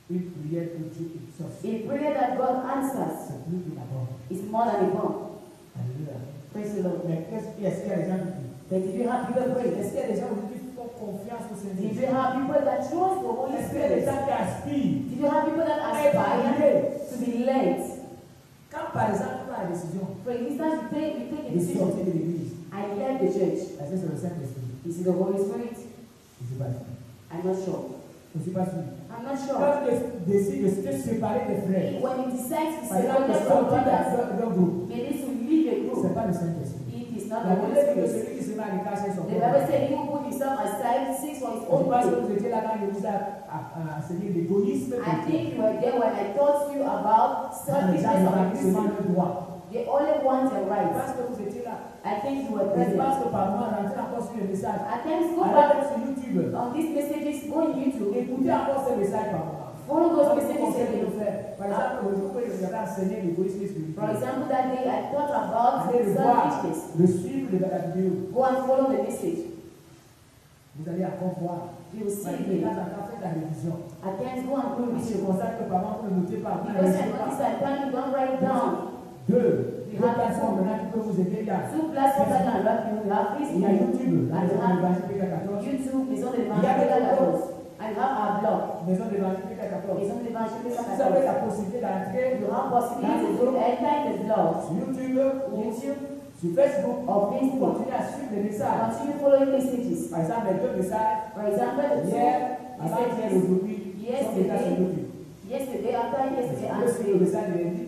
Une prière que Dieu exauce. A prayer that God answers C'est plus que la bombe. is more than a bomb. Alléluia. Praise the Lord. Mais est-ce qu'il y a des gens qui But did you have people pray? est-ce qu'il y a des gens qui font confiance au Did Seigneur? you have people that trust the Holy Est-ce qu'il y a des Spirit? gens qui aspirent? Did you have people that aspire to be led? Quand par exemple on prend la décision For instance, you take a de decision. sortir de l'église, I left the church. est-ce que c'est le Saint-Esprit? Is it the Holy Spirit? Je ne suis pas sûr. I'm not sure. Je ne suis pas sûr. I'm not sure. Quand tu décides de te séparer des frères, When you decide to par exemple, de separate from sortir brothers, d'un groupe, it is to leave a ce group. n'est pas le Saint-Esprit. It is not La the Holy Bible dit que Spirit. celui qui se met à l'écart, c'est son The propre. Bible said he will put himself aside, seeks for his Je own pense que good. vous étiez là quand je vous ai enseigné l'égoïsme. I think you were there when I taught you about Dans les gens selfishness of a qui seulement Christian. le droit. They only want their Je rights. pense que vous étiez là. I think you were Je present. pense que par moment, rentrez encore sur le message. At times, go Allez back sur YouTube. on these messages, go on YouTube, Écoutez encore ces messages par moment. follow those Par messages again. exemple, le jour où j'avais enseigné l'égoïsme For spirituel, example, that day I thought about allez le voir, selfishness. le suivre de la vidéo. Go and follow the message. Vous allez encore voir. You will see Parce que it. quand on fait la révision, At times, go and do c'est research. pour ça que par exemple, vous ne notez pas. Vous Because I n'arrêtez noticed pas. that time you don't write down. Deux plateformes maintenant qui peuvent vous aider là. Two platforms that can help you. We have Il y a Facebook, YouTube, la and maison we have d'évangile P14, YouTube, Maison de Il y a des l'Évangile blogs. and we have our blog, maison d'évangile P14. Maison de l'Évangile Vous avez la possibilité d'entrer You have possibility to enter the blog, sur YouTube, YouTube, sur Facebook, or pour Facebook. continuer à suivre les messages. Continue following messages. Par exemple, les deux messages, For example, the hier, two avant-hier, messages aujourd'hui, sont déjà sur YouTube. yesterday, after yesterday, Vous and suivez le today. message de lundi,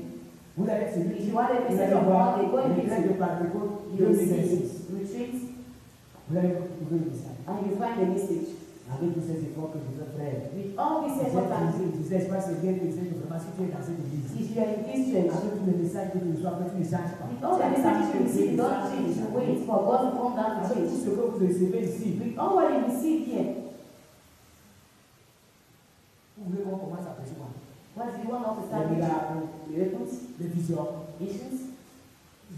vous allez sur If YouTube, you want a vous message allez of voir Monday, go le and message de visit. Pentecôte You will 2026. see retreats Vous allez trouver le message. and you find the message. Avec tous ces efforts que je veux faire. With all these Vous efforts and êtes pas c'est bien que c'est vraiment si tu es dans cette église. if you are in this church, Avec tous les messages que tu reçois, que tu ne changes pas. with all the messages you receive, you don't change. You wait for God to come down to Avec tout change. ce que vous recevez ici, With all what you receive here, you want us to start miracles, visions,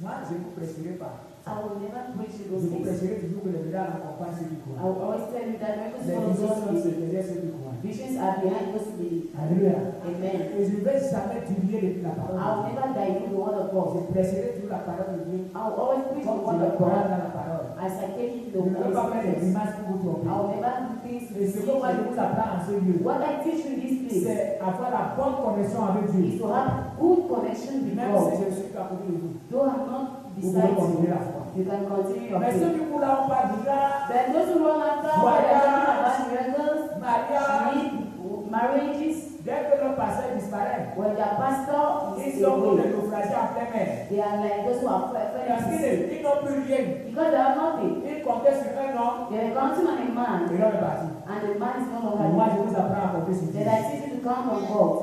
moi, je ne vous prêcherai pas. I will never preach you Je those vous things. prêcherai toujours que les miracles accompagnent ceux qui I croient. will always tell you that miracles Les follow visions sont those who believe. derrière ceux qui croient. Visions are behind those who believe. Alléluia. Amen. Et je ne vais jamais diminuer depuis la I parole. will never dilute the word of Je God. prêcherai toujours la parole de Dieu. I will always preach the Comme tu word le of crois God dans la parole. as I take it to Je the ne veux pas faire des Holy Spirit. grimaces pour vous I tromper. will never do things to Et ce que moi je deceive vous you. apprends en ce lieu, What I teach you in this place c'est avoir la bonne connexion avec is Dieu. to have good connection with Même si God. je suis à côté de vous. Though I'm not Vous beside pouvez continuer you, la foi. you can continue your Mais ceux faith. qui vous là, on parle du gars, Then those who run after what they are talking about miracles, mariage, marriages, dès que leur pasteur disparaît, when their pastor ils is sont comme away, des naufragés en plein mer. they are like those who are Parce failing qu'ils n'ont plus rien. because they have nothing. Ils comptaient sur un homme They are counting on a man, et l'homme est parti. and the man is no Et longer moi, there. je vous apprends à compter sur Dieu. Then I teach you to count on God.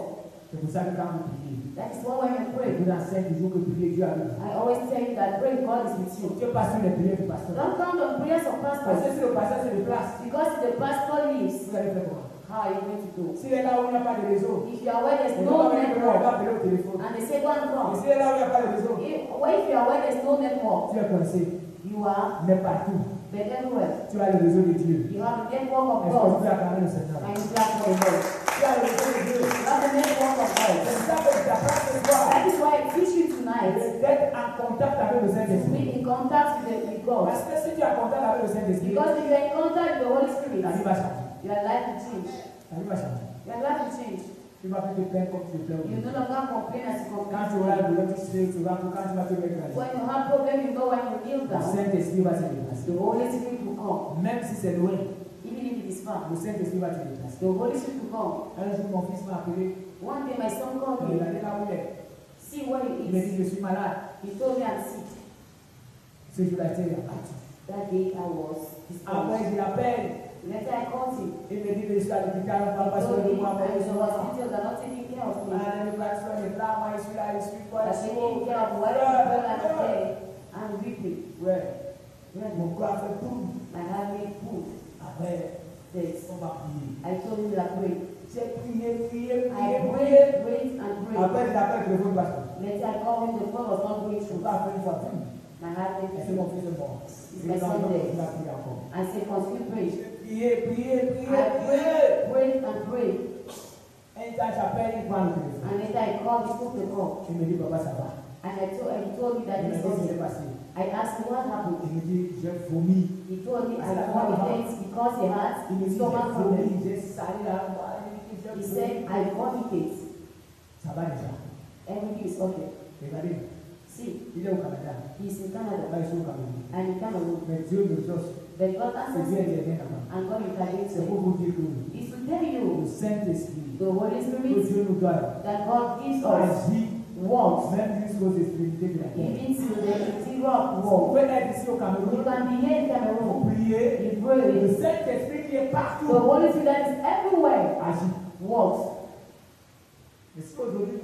C'est pour ça que quand vous priez, That is why when you je pray, vous enseigne toujours que prier Dieu arrive. I always tell you that pray God is with you. Dieu passe sur les prières du pasteur. Don't count on prayers of Parce que pastors si le pasteur se déplace, because if the pastor leaves, vous allez faire quoi? how are you going to do? S'il est là où il n'y a pas de réseau, If you are where there's il no va network appeler au téléphone. and the second Et comes, s'il est là où il n'y a pas de réseau, if you are where there's no network, tu es coincé. you are Mais partout, but everywhere. tu as le réseau de Dieu. You have the network of Est-ce que tu God peux acclamer le Seigneur? and you clap for the Lord. Tu as le réseau de Dieu. You have the network of God. C'est ça que je t'apprends ce soir. That is why I teach you tonight D'être en contact avec le to Saint-Esprit. be in contact with God. Parce que si tu es en contact avec le Saint-Esprit, Because if you are in contact with the Holy ta Spirit, vie va changer. your life will change. Ta vie va changer. Your life will change. Tu vas plus te plaindre comme tu te plains. You no longer complain as you Quand complain. tu auras le boulot, tu sais, tu vas, quand tu vas te mettre à l'aise. When you have problem, you know when you kneel Le down. Saint-Esprit va se déplacer. The Holy Spirit will come. Même si c'est loin, Even if it is far. le Saint-Esprit va te déplacer. The Holy Spirit will come. Un jour, mon fils m'a appelé. One day my son called Il est me. allé là où il est. See where Il he m'a is. dit, je suis malade. He told me I'm sick. Ce jour-là, il était abattu. That day I was disturbed. Après, je l'appelle. Later I called him. Il me dit que je suis à l'hôpital, on va He pas told soigner me moi. I'm in the hospital, they're not taking care of me. Ah, le vaccin est là, moi, je suis là, je suis quoi, They're je suis taking care of whatever people I'm there. I'm weeping. Ouais. Mon corps a fait tout. My heart made food. Après, This. on va prier. I told him that pray. J'ai prié, prié, I prié, prié. prayed, prayed, and prayed. Après, il appelle le téléphone pasteur. Later I called him, the phone was not going Je through. peux appeler une fois plus. My heart made Et c'est food. mon fils est mort. It's Et my dans son le dead. il a prié encore. I said, continue praying. J'ai prié, prié, prié, I prié. prayed and prayed. Un temps, j'appelle, il prend le téléphone. And later I called, he took the call. Il me dit, papa, ça va. And he told me that Il me this dit, was qu'est-ce qui s'est it. passé? I asked him what happened. Il me dit, j'ai vomi. He told me I vomited because he had Il me dit, j'ai stomach problem. vomi, j'ai salé la voix. He said, I vomited. Ça va déjà. Everything is okay. Regardez, See, il est au Canada. he's in Canada Là, ils sont au Cameroun. and in Cameroon. Mais Dieu me exauce. But God C'est answers Dieu him qui est bien là-bas. and God intervenes C'est him. pour vous dire que He's to tell le you Saint-Esprit, the Holy que Spirit Dieu nous donne, that God gives us agit words, même jusqu'aux extrémités de la terre. even to the interior of Vous world. pouvez être ici au You Cameroun, can be here in vous Cameroon. priez, You le pray. Saint-Esprit qui est The partout Holy Spirit that is everywhere agit. works. Et si aujourd'hui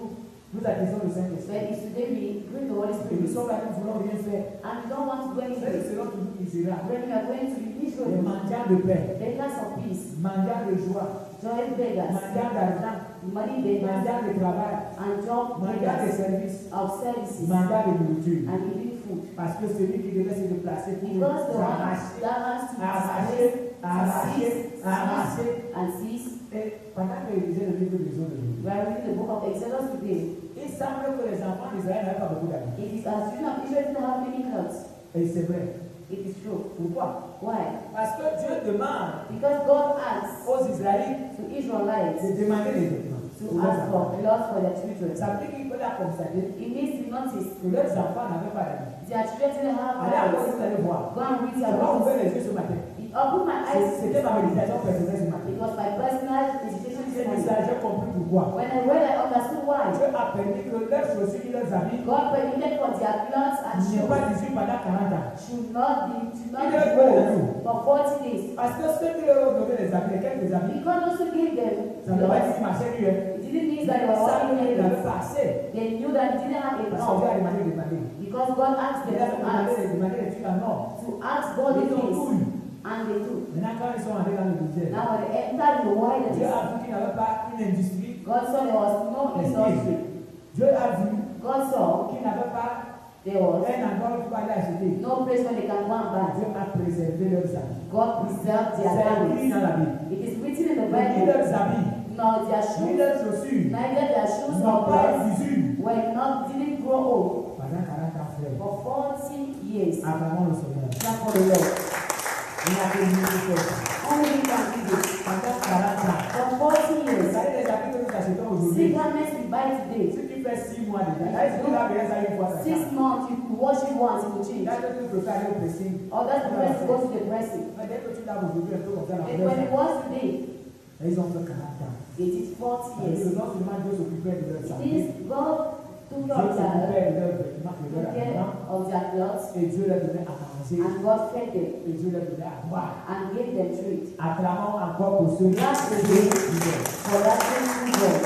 nous attisons le But Saint-Esprit, if today we bring the Holy et nous Spirit sommes là, nous ne voulons rien faire, and we don't want to do mais nous anything, serons toujours misérables. when we are going to be Les miserable, mendiants de paix, beggars of peace, mendiants de joie, joy beggars, mendiants d'argent, money beggars, mendiants de travail, and job mendiants de beggars services, of services mendiants de nourriture. and eating food. Parce que celui qui devait se déplacer pour nous Because the one arracher, that has to arracher, arracher, arracher. and seize, Et pendant que je lisais le livre des eaux de Dieu, we are reading the book of Exodus today. il semble que les enfants d'Israël n'avaient pas beaucoup d'amis. It is as children of Israel don't have many clothes. Et c'est vrai. It is true. Pourquoi? Why? Parce que Dieu demande Because God asks aux Israélites to Israelites de demander des vêtements. to ask for clothes for their children. Ça veut dire qu'il faut la constater It needs to be noticed. que leurs enfants n'avaient pas d'amis. Their children didn't have Allez à clothes. vous allez voir. Go and read Je their vais books. ouvrir les yeux ce matin. It opened my eyes. C'était ma méditation personnelle ce matin. It was my personal institution J'ai this dit ça, morning. j'ai compris pourquoi. When I read, I understood why. Dieu a permis que leurs chaussures et leurs habits God permitted for their clothes and n'y aient shoes pas 18 pendant 40 ans. should not be Il est bon de nous. for 40 days. Parce que ceux qui leur ont donné les habits, quelques habits, Because also gave them ça ne veut pas dire clothes. qu'ils marchaient mieux. It didn't mean that they were Ça walking ne in l'avait it. pas assez. They knew that it didn't have Parce que Dieu enough. a demandé de demander. Because God asked Il them a to ask. demandé des trucs en or. To ask God the Ils ont things. tout eu. And they do. Maintenant, quand ils sont entrés dans le budget, Now when they entered the Dieu wilderness, a vu qu'il n'avait pas une industrie God saw there was no industry. Dieu a vu God saw qu'il n'avait pas there was un endroit où tu peux aller acheter. no place where they can go and buy. Dieu a préservé leurs habits. God preserved their C'est écrit dans garments. la Bible. It is written in the Ni Bible. leurs habits, Nor their ni shoes, leurs chaussures neither their shoes n'ont nor pas clothes d'usure. didn't grow old. Pendant 40 ans, frère, For 40 years. acclamons le Seigneur. Not for the Lord. Il a fait mieux que ça. Only He can do this. Pendant 40 ans. For 40 Vous years. savez, les habits que nous achetons See aujourd'hui, garments we buy today. si tu fais 6 mois déjà, là, si tu vas bien ça une fois, ça 6 change. months, you wash it once, it will change. Là, tu préfères aller au pressing. Or that's the best to go to the pressing. Mais dès que tu laves aujourd'hui un peu comme ça, la And couleur, when it was today, ils ont fait 40 ans. it is 40 Et years. non seulement Dieu s'occupait de leur It santé, is God took Dieu care of s'occupait de leurs vêtements, de took leurs care habillements, of their clothes, et Dieu leur donnait à manger, and God fed them et Dieu leur donnait à boire. and gave them treat. Acclamons encore pour ceux qui Last faisaient day, l'hiver. for that thing God.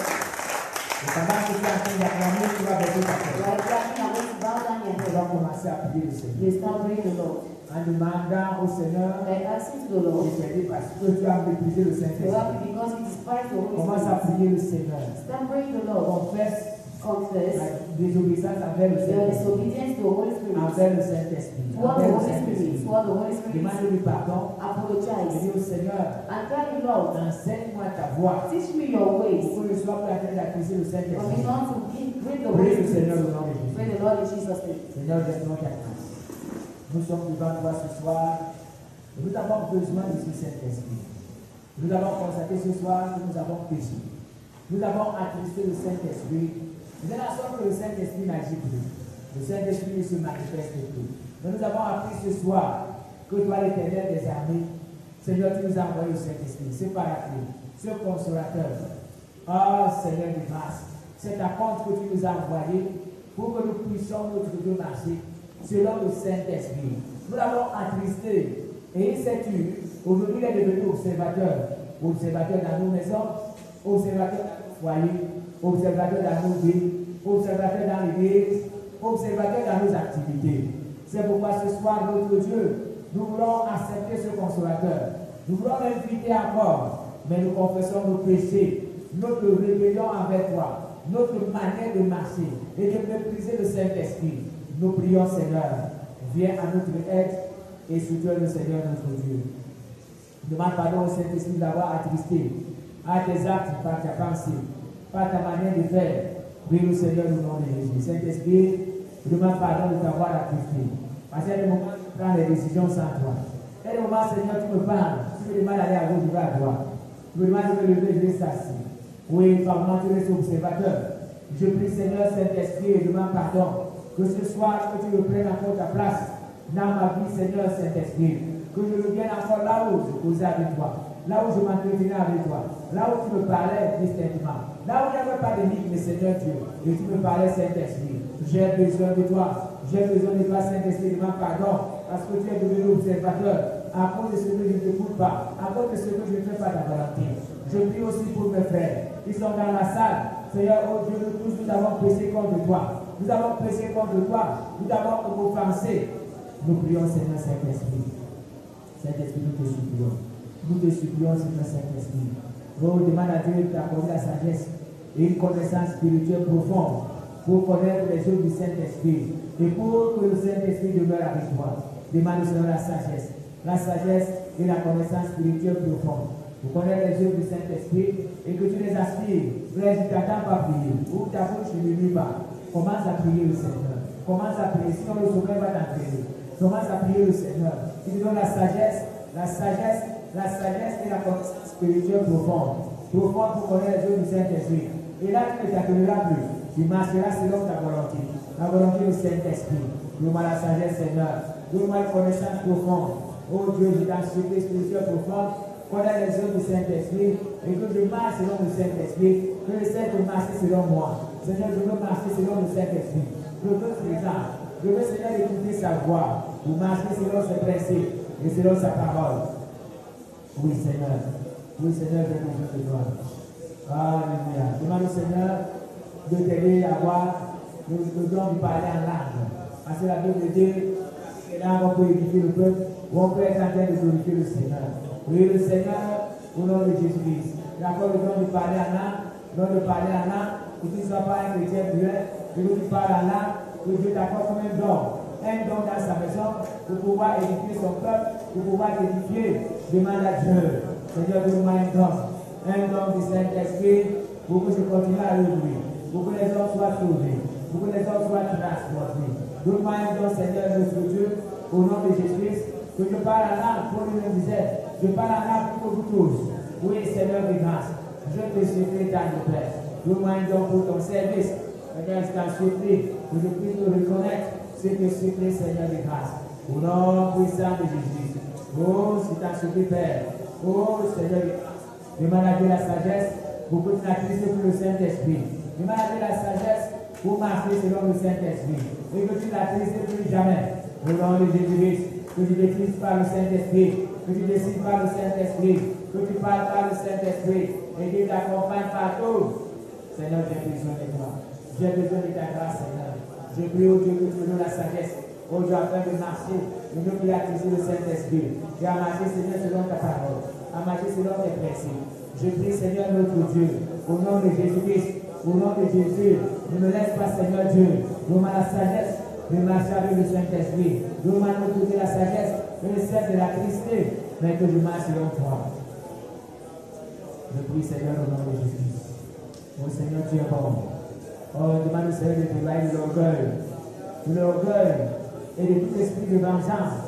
Et pendant que tu es en train d'acclamer, tu vas baisser ta tête. Like that, you are going to bow down your Tu head. vas commencer à prier le Seigneur. You start praying the Lord. En demandant au Seigneur Like asking to the de Lord t'aider parce que tu as méprisé le to Saint-Esprit. help you because He despised the Holy Commence à Spirit. prier le Seigneur. Start praying the Lord. Confesse Confess la désobéissance envers le your Saint-Esprit. disobedience to the Holy Spirit. Envers le Saint-Esprit. Toward the Envers le Holy Spirit. Saint-Esprit. Toward the Holy Spirit. Demande-lui pardon. Et Apologize. dis au Seigneur, And tell the Lord, enseigne-moi ta voix. teach me your ways. Pour que je sois plus en train d'accuser le For me Saint-Esprit. not to bring the Prie Holy le Seigneur Spirit. au nom de Jésus. Pray the Lord in Jesus' name. Seigneur, donne-nous ta grâce. Nous sommes devant toi ce soir. Et nous avons besoin de ce Saint-Esprit. Nous avons constaté ce soir que nous avons péché. Nous avons attristé le Saint-Esprit. De la sorte que le Saint-Esprit n'agit plus. Le Saint-Esprit ne se manifeste plus. Mais nous avons appris ce soir que toi, l'Éternel des armées, Seigneur, tu nous as envoyé le Saint-Esprit, ce paraclet, ce consolateur. Oh Seigneur des grâces, c'est ta compte que tu nous as envoyé pour que nous puissions notre Dieu marcher selon le Saint-Esprit. Nous l'avons attristé et il s'est tué. Aujourd'hui, il est devenu observateur. Observateur dans nos maisons, observateur dans nos foyers, observateur dans nos vies, observateur dans l'église, observateur dans nos activités. C'est pourquoi ce soir, notre Dieu, nous voulons accepter ce consolateur. Nous voulons l'inviter encore, mais nous confessons nos péchés, notre rébellion envers toi, notre manière de marcher et de mépriser le Saint-Esprit. Nous prions, Seigneur, viens à notre aide et soutiens le Seigneur notre Dieu. Demande pardon au Saint-Esprit d'avoir attristé à tes actes par ta pensée, par ta manière de faire. Prie le Seigneur au nom de Jésus. Saint-Esprit, demande pardon de t'avoir attristé. Parce qu'il y a des moments où tu prends des décisions sans toi. Il y a des moments, Seigneur, tu me parles. Tu me demandes d'aller à gauche, je vais à droite. Tu me demandes de me lever, je vais s'asseoir. Oui, par moment, tu restes observateur. Je prie, Seigneur, Saint-Esprit, et demande pardon. Que ce soir, que tu me prennes encore ta place dans ma vie, Seigneur, Saint-Esprit. Que je revienne encore là où je causais avec toi. Là où je m'entretenais avec toi. Là où tu me parlais distinctement. Là où il n'y avait pas de limite, mais Seigneur Dieu. Et tu me parlais, Saint-Esprit. J'ai besoin de toi. J'ai besoin de toi, Saint-Esprit. Demande pardon. Parce que tu es devenu observateur. À cause de ce que je ne t'écoute pas. À cause de ce que je ne fais pas ta volonté. Je prie aussi pour mes frères. Ils sont dans la salle. Seigneur, oh Dieu, nous tous, nous avons péché contre toi. Nous avons péché contre toi. Nous avons offensé. Nous prions, Seigneur Saint-Esprit. Saint-Esprit, nous te supplions. Nous te supplions, Seigneur Saint-Esprit. Oh, demande à Dieu d'accorder la sagesse et une connaissance spirituelle profonde pour connaître les œuvres du Saint-Esprit et pour que le Saint-Esprit demeure avec toi. Demande au Seigneur la sagesse et la connaissance spirituelle profonde pour connaître les œuvres du Saint-Esprit et que tu les aspires. Frère, je ne t'attends pas prier. Ouvre ta bouche, ne murmure pas. Commence à prier le Seigneur. Commence à prier, sinon le sommeil va t'entraîner. Commence à prier le Seigneur. Il te donne la sagesse et la connaissance spirituelle profonde pour connaître les œuvres du Saint-Esprit. Et là, tu ne t'appelleras plus. Tu marcheras selon ta volonté. La volonté du Saint-Esprit. Donne-moi la sagesse, Seigneur. Donne-moi une connaissance profonde. Oh Dieu, je t'en supplie, spirituelle profonde. Connais les œuvres du Saint-Esprit et que je marche selon le Saint-Esprit. Que je sais de marcher selon moi. Seigneur, je veux marcher selon le Saint-Esprit. Je veux présent. Je veux, Seigneur, écouter sa voix. Pour marcher selon ses principes et selon sa parole. Oui, Seigneur. Oui, Seigneur, j'ai besoin de toi. Alléluia. Demande au Seigneur de t'aider à avoir le don de parler en langue. Parce que la Bible dit que là, on peut édifier le peuple, ou on peut être en train de glorifier le Seigneur. Oui, le Seigneur, au nom de Jésus-Christ. D'accord, le don de parler en langue, non de parler en langue, que tu ne sois pas un chrétien muet, que tu parles en langue, que Dieu t'accorde comme un don dans sa maison, pour pouvoir édifier son peuple, pour pouvoir t'édifier. Demande à Dieu, Seigneur, donne-moi un don du Saint-Esprit, pour que je continue à œuvrer, pour que les hommes soient sauvés, pour que les hommes soient transportés. Donne-moi un don, Seigneur, notre Dieu, au nom de Jésus-Christ, que je parle en langue, pour lui disait, je parle en langue pour vous tous. Oui, Seigneur de grâce, je te supplie, ta Père. Donne-moi un don pour ton service. Seigneur, je t'en supplie, que je puisse te reconnaître, ce que je supplie, Seigneur de grâce. Au nom puissant de Jésus. Oh, je t'en supplie, Père. Oh, Seigneur, demande à Dieu la sagesse pour que tu n'actrices pour le Saint-Esprit. Demande à Dieu la sagesse pour marcher selon le Saint-Esprit. Et que tu n'actrices plus jamais. Au nom de Jésus-Christ, que tu ne décides pas le Saint-Esprit, que tu ne décides pas le Saint-Esprit, que tu parles par le Saint-Esprit et qu'il t'accompagne partout. Seigneur, j'ai besoin de toi. J'ai besoin de ta grâce, Seigneur. Je prie au Dieu que tu nous la sagesse. Au Dieu afin de marcher, de nous qui actrices le Saint-Esprit. Et à marcher, Seigneur, selon ta parole. À marcher selon tes principes. Je prie, Seigneur, notre Dieu, au nom de Jésus-Christ, au nom de Jésus, ne me laisse pas, Seigneur Dieu, donne-moi la sagesse de marcher avec le Saint-Esprit. Donne-moi notre Dieu la sagesse et le sel de la tristesse, mais que je marche selon toi. Je prie, Seigneur, au nom de Jésus. Oh Seigneur, tu es bon. Oh, demande au Seigneur de travailler de l'orgueil et de tout esprit de vengeance.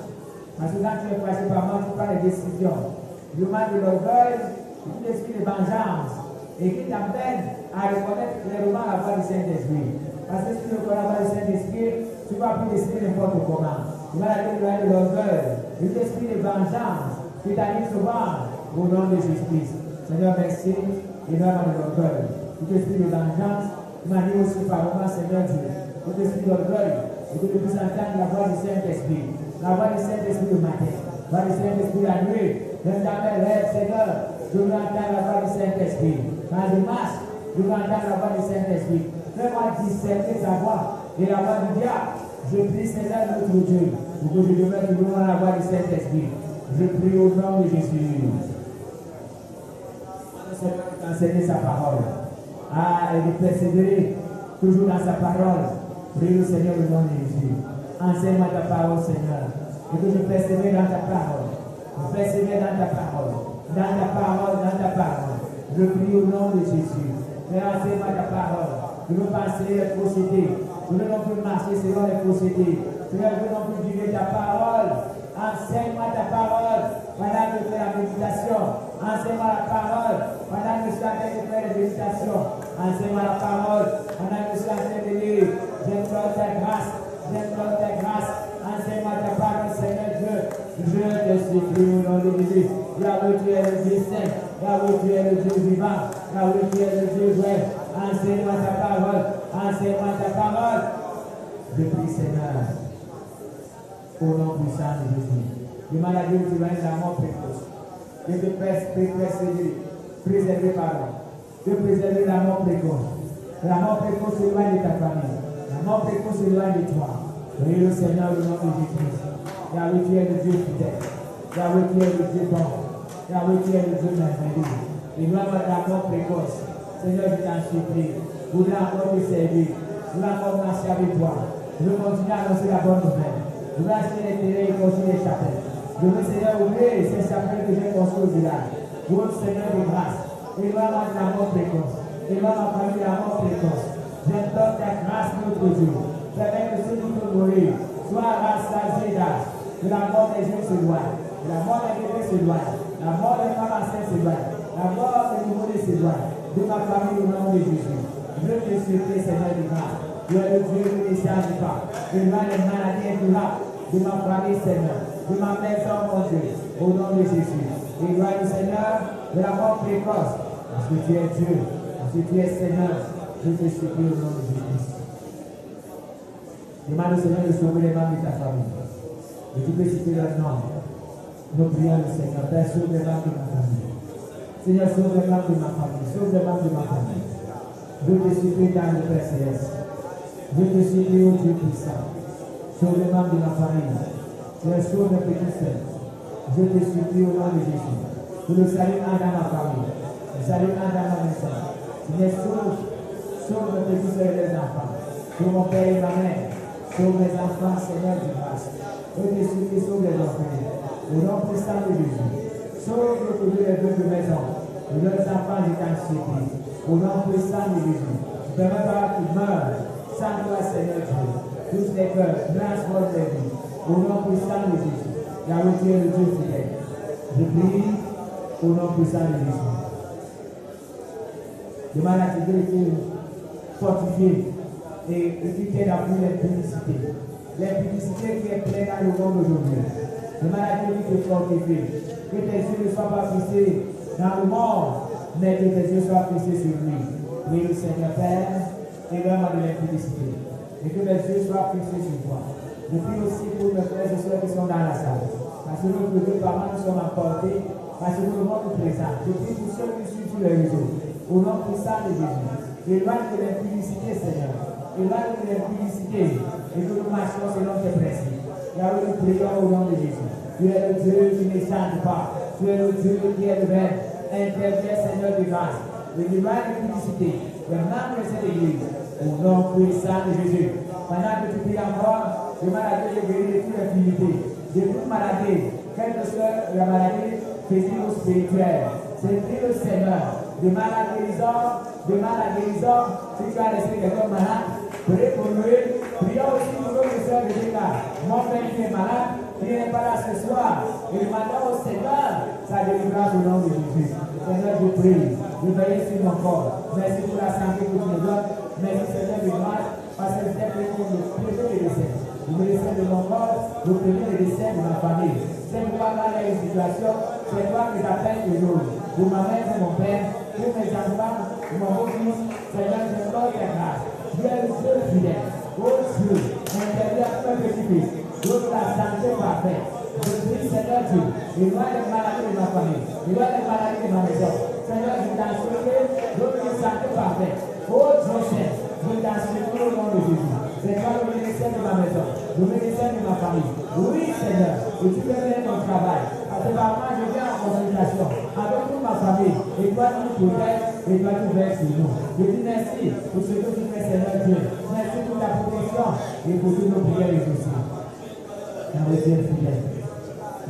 Parce que quand tu es passé par moi, tu prends les décisions. Demande de l'orgueil, de tout esprit de vengeance et qui t'amène à reconnaître clairement la voix du Saint-Esprit. Parce que si tu reconnais la voix du Saint-Esprit, tu ne vas plus décider n'importe comment. Tu vas aller de l'orgueil, de tout esprit de vengeance qui t'anime souvent au nom de Jésus-Christ. Seigneur, merci, et non de l'orgueil. Tout esprit de vengeance, tu m'as dit aussi par moment, Seigneur Dieu, tout esprit d'orgueil, et que tu puisses entendre la voix du Saint-Esprit, la voix du Saint-Esprit le matin, la voix du Saint-Esprit la nuit, même dans mes rêves, Seigneur, je veux entendre la voix du Saint-Esprit. Quand je marche, je veux entendre la voix du Saint-Esprit. Fais-moi discerner ta voix et la voix du diable. Je prie, Seigneur, notre Dieu, pour que je demeure toujours dans la voix du Saint-Esprit. Je prie au nom de Jésus. Seigneur, d'enseigner sa parole. Et de persévérer toujours dans sa parole. Prie le Seigneur au nom de Jésus. Enseigne-moi ta parole, Seigneur. Et que je persévère dans ta parole. Je persévère dans ta parole. Dans ta parole, dans ta parole. Je prie au nom de Jésus. Père, enseigne-moi ta parole. Je veux penser les procédés. Je veux non plus marcher selon les procédés. Seigneur, je veux non plus vivre ta parole. Enseigne-moi ta parole pendant que je fais la méditation. Enseigne-moi la parole pendant que je suis en train de faire la méditation. Enseigne-moi la parole pendant que je suis en train de lire. J'implore ta grâce. J'implore ta grâce. Enseigne-moi ta parole, Seigneur Dieu. Je te supplie au nom de Jésus. Yahweh, tu es le Dieu saint. Yahweh, tu es le Dieu vivant. Yahweh, tu es le Dieu vrai. Enseigne-moi ta parole. Enseigne-moi ta parole. Je prie, Seigneur, au nom puissant de Jésus. Demande à Dieu de te donner la mort précoce. De te préserver, pardon. De préserver la mort précoce. La mort précoce est loin de ta famille. La mort précoce est loin de toi. Prie le Seigneur au nom de Jésus. Yahweh, tu es le Dieu fidèle. Yahweh, tu es le Dieu bon. Yahweh, tu es le Dieu merveilleux. Éloigne-moi de la mort précoce. Seigneur, je t'en supplie. Je voudrais encore te servir. Je voudrais encore marcher avec toi. Je veux continuer à annoncer la bonne nouvelle. Je veux acheter les terrains et construire les chapelles. Je veux, Seigneur, ouvrir ces chapelles que j'ai construites au village. Pour Seigneur de grâce. Éloigne-moi de la mort précoce. Éloigne ma famille de la mort précoce. J'implore ta grâce, notre Dieu. Permets que ceux qui peuvent mourir soient rassasiés d'âge. Que la mort des jeunes s'éloigne. Que la mort des bébés s'éloigne. La mort des femmes enceintes s'éloigne. La mort des nouveau-nés s'éloigne. De ma famille au nom de Jésus. Je te supplie, Seigneur de grâce. Tu es le Dieu qui ne change pas. Éloigne les maladies incurables de ma famille, Seigneur. De ma maison, mon Dieu. Au nom de Jésus. Éloigne, Seigneur, de la mort précoce. Parce que tu es Dieu. Parce que tu es Seigneur. Je te supplie au nom de Jésus. Demande au Seigneur de sauver les membres de ta famille. Et tu peux citer leur nom. Nous prions le Seigneur. Père, sauve les membres de ma famille. Seigneur, sauve les membres de ma famille. Sauve les membres de ma famille. Je te supplie dans le Père Céleste. Je te supplie au Dieu puissant. Sauve les membres de ma famille. Seigneur, sauve mes petits frères. Je te supplie au nom de Jésus. Que le salut entre dans ma famille. Le salut entre dans ma maison. Seigneur, sauve nos petits frères et les enfants. Sauve mon père et ma mère. Sauve mes enfants, Seigneur de grâce. Et Jésus, sauve les orphelins. Au nom puissant de Jésus. Sauve les vœux de maison. Et leurs enfants étant surpris. Au nom puissant de Jésus. Ne permets pas qu'ils meurent sans toi, Seigneur Dieu. Tous les cœurs, transforme les vies. Au nom puissant de Jésus. Yahweh, tu es le Dieu fidèle. Je prie au nom puissant de Jésus. Demande à Dieu de te fortifier et qui t'aide à fuir l'impudicité. L'impudicité qui est pleine dans le monde aujourd'hui. Demande à Dieu de te fortifier. Que tes yeux ne soient pas fixés dans le monde, mais que tes yeux soient fixés sur lui. Oui, le Seigneur Père, et l'homme de l'impudicité. Et que les yeux soient fixés sur toi. Je prie aussi pour mes frères et soeurs qui sont dans la salle. Parce que nous, deux parents, nous sommes emportés. Parce que nous, notre présent. Je prie pour ceux qui suivent sur les réseaux. Au nom puissant de Jésus. Éloigne de l'impudicité, Seigneur. Éloigne de l'impudicité. Et que nous marchions selon tes principes. Yahweh, nous prions au nom de Jésus. Tu es le Dieu qui ne chante pas. Tu es le Dieu qui est le même. Interviens, Seigneur de grâce. Éloigne l'impudicité. Les membres de cette église. Au nom puissant de Jésus. Pendant que tu pries encore, demande à Dieu de guérir de toute infirmité, de toute maladie, quelle que soit la maladie physique ou spirituelle. C'est prie le Seigneur. Demande la guérison. Si tu as laissé quelqu'un malade, prie pour lui. Prions aussi pour notre soeur de Dieu là. Mon frère qui est malade, qui n'est pas là ce soir. Et demandons au Seigneur sa délivrance au nom de Jésus. Seigneur, je prie. Je veille sur mon corps. Merci pour la santé que tu me donnes. Merci Seigneur de grâce. Parce que c'est pour le premier des décès. Le décès de mon corps, le premier des décès de ma famille. C'est pourquoi dans les situations, c'est toi qui t'appelles toujours. Pour ma mère et mon père, pour mes enfants, pour mon beau-fils, Seigneur, je te donne ta grâce. Dieu est le Dieu fidèle. Oh Dieu, interviens à ton petit-fils. Donne la santé parfaite. Je prie, Seigneur Dieu, éloigne les maladies de ma famille, éloigne les maladies de ma maison. Seigneur, je t'en supplie, donne une santé parfaite. Oh Dieu Saint, je t'en supplie au nom de Jésus. C'est toi le ministère de ma maison, le ministère de ma famille. Oui, Seigneur, et tu fais bien ton travail. Parce que par moi, je viens en communication avec toute ma famille. Et toi, tu nous protèges, et toi, tu veilles sur nous. Je dis merci pour ce que tu fais, Seigneur Dieu. Merci pour ta protection et pour toutes nos prières et aussi. Dans le Dieu fidèle.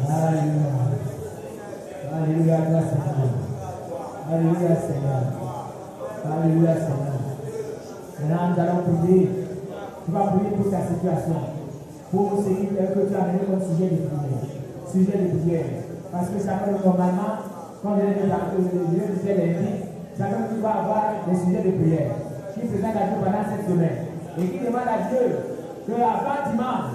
Alléluia. Alléluia, grâce à Dieu. Alléluia, Seigneur. Alléluia, Seigneur. Maintenant, nous allons prier. Tu vas prier pour ta situation. Pour ce que tu as amené comme sujet de prière. Sujet de prière. Parce que chacun, normalement, quand je disais lundi, chacun tu vas avoir des sujets de prière qui présentent à Dieu pendant cette semaine. Et qui demande à Dieu que avant dimanche,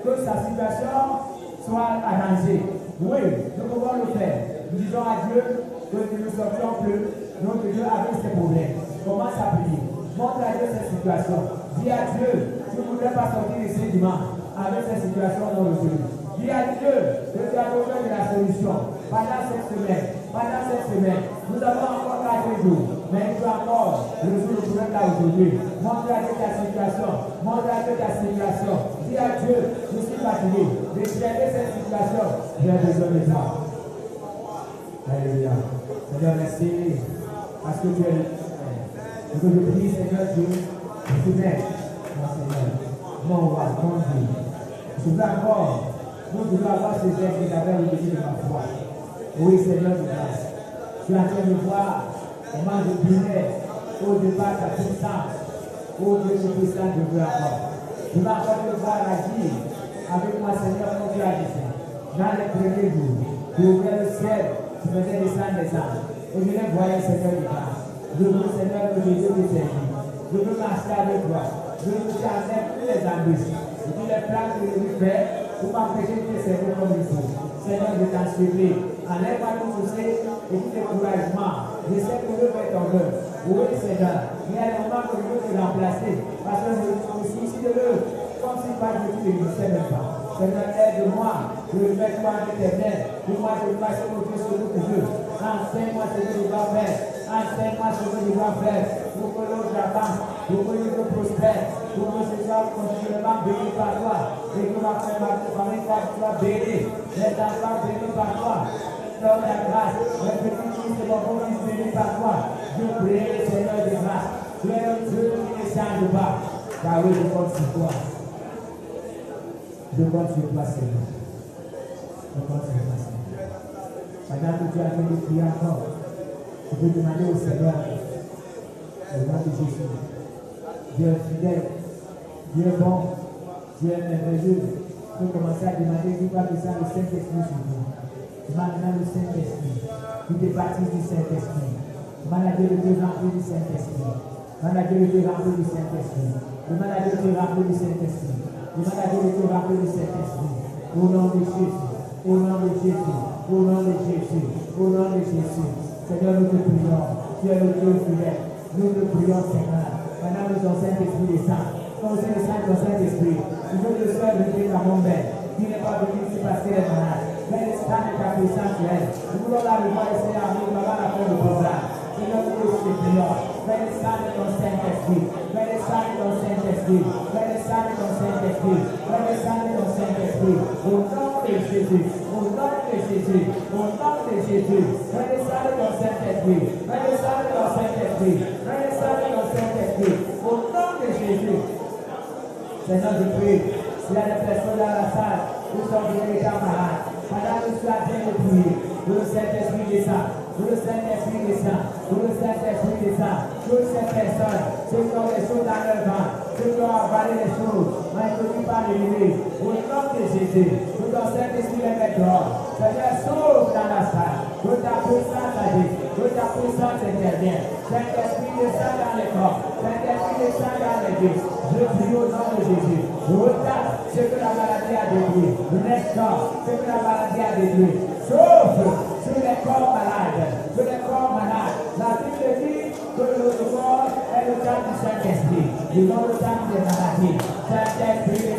que sa situation soit arrangée. Oui, nous pouvons le faire. Nous disons à Dieu que nous ne sortions plus. Notre Dieu avec ses problèmes. Commence à prier. Montre à Dieu cette situation. Dis à Dieu, tu ne voudrais pas sortir ici dimanche avec cette situation dans le pays. Dis à Dieu que tu as besoin de la solution pendant cette semaine. Pendant cette semaine, nous avons encore 4 jours, mais il faut encore résoudre le problème là aujourd'hui. Montre à Dieu ta situation. Montre à Dieu ta situation. Dis à Dieu, je suis fatigué. De traiter cette situation. J'ai besoin de toi. Alléluia. Seigneur, merci. Parce que tu es le et que je prie, Seigneur Dieu, je te mets, mon Seigneur, mon roi, mon Dieu. Je veux encore, nous devons avoir ces aides qui avaient au début de ma foi. Oui, Seigneur de grâce. Tu es en train de voir comment je brillais au départ ta puissance. Oh Dieu, je puissance, je veux encore. Je veux encore te voir agir avec moi, Seigneur, mon Dieu, dans les premiers jours. Tu ouvrais le ciel, tu faisais descendre des âmes. Et je les voyais, Seigneur de grâce. Je veux, Seigneur, que Jésus te servir. Je veux marcher avec toi. Je veux charger tous les embûches. Et tous les plans que je veux faire pour m'empêcher de te servir comme il faut. Seigneur, je t'en supplie. Enlève-moi tout souci et tout découragement. Je sais que je vais ton œuvre. Oui, Seigneur. Il y a des moments que je veux te remplacer. Parce que je me soucie de l'œuvre. Comme si pas je ne sais même pas. Seigneur, aide-moi. Je veux mettre toi avec tes mains. Pour moi, je veux passer mon Dieu sur notre Dieu. Enseigne-moi ce que je dois faire. Enseigne-moi ce que je dois faire. Pour que l'autre avance. Pour que je prospère. Pour que je sois continuellement béni par toi. Et que ma famille soit bénie. Les enfants bénis par toi. Seigneur de grâce, le petit Fils de mon fils béni par toi. Je prie, Seigneur de grâce. Tu es le Dieu qui ne change pas. Car oui, je compte sur toi. Je compte sur toi, Seigneur. Je compte sur toi, Seigneur. Pendant que tu as fait des prières encore, je peux demander au Seigneur, au nom de Jésus, Dieu est fidèle, Dieu est bon, Dieu est merveilleux. Tu peux commencer à demander du quoi que ça, le Saint-Esprit sur toi. Demande maintenant le Saint-Esprit. Tu te baptises du Saint-Esprit. Demande à Dieu de te remplir du Saint-Esprit. Demande à Dieu de te remplir du Saint-Esprit. Demande à Dieu de te remplir du Saint-Esprit. Demande à Dieu de te remplir du Saint-Esprit. Au nom de Jésus. Au nom de Jésus. Au nom de Jésus. Au nom de Jésus. Seigneur, nous te prions. Tu es le Dieu fidèle. Nous te prions, Seigneur. Maintenant, nous sommes Saint-Esprit des saints. Quand c'est le Saint-Esprit, je veux le soir de Dieu à mon père, qui n'est pas venu ici parce qu'elle est malade. Mais le stade est ta puissance sur elle. Nous voulons la revoir essayer à nous, avant la fin du programme. Seigneur, nous te prions. Fais le stade de ton Saint-Esprit. Fais le stade de ton Saint-Esprit. Fais le stade de ton Saint-Esprit. Fais le stade de ton Saint-Esprit. Au nom de Jésus. Au nom de Jésus. Au nom de Jésus. Fais le stade de ton Saint-Esprit. Fais le stade de ton Saint-Esprit. Fais le stade de ton Saint-Esprit. Au nom de Jésus. Seigneur, je prie, s'il y a des personnes dans la salle qui sont venus déjà malades, pendant que tu as bien de prier, que le Saint-Esprit descend, que le Saint-Esprit descend, que le Saint-Esprit descend, toutes ces personnes, ceux qui ont des choses dans leur ventre, ceux qui ont avalé des choses, introduits par l'ennemi, au nom de Jésus, que ton Saint-Esprit les mette dehors. Seigneur, sauve dans la salle, que ta puissance agisse, que ta puissance intervienne. Saint-Esprit descend dans les corps, Saint-Esprit descend dans les vies. Je prie au nom de Jésus. Retarde ce que la maladie a détruit. Restaure ce que la maladie a détruit. Sauve sur les corps malades. Sur les corps malades. La Bible dit que le corps est le temps du Saint-Esprit. Ils ont le temps des maladies. Saint-Esprit,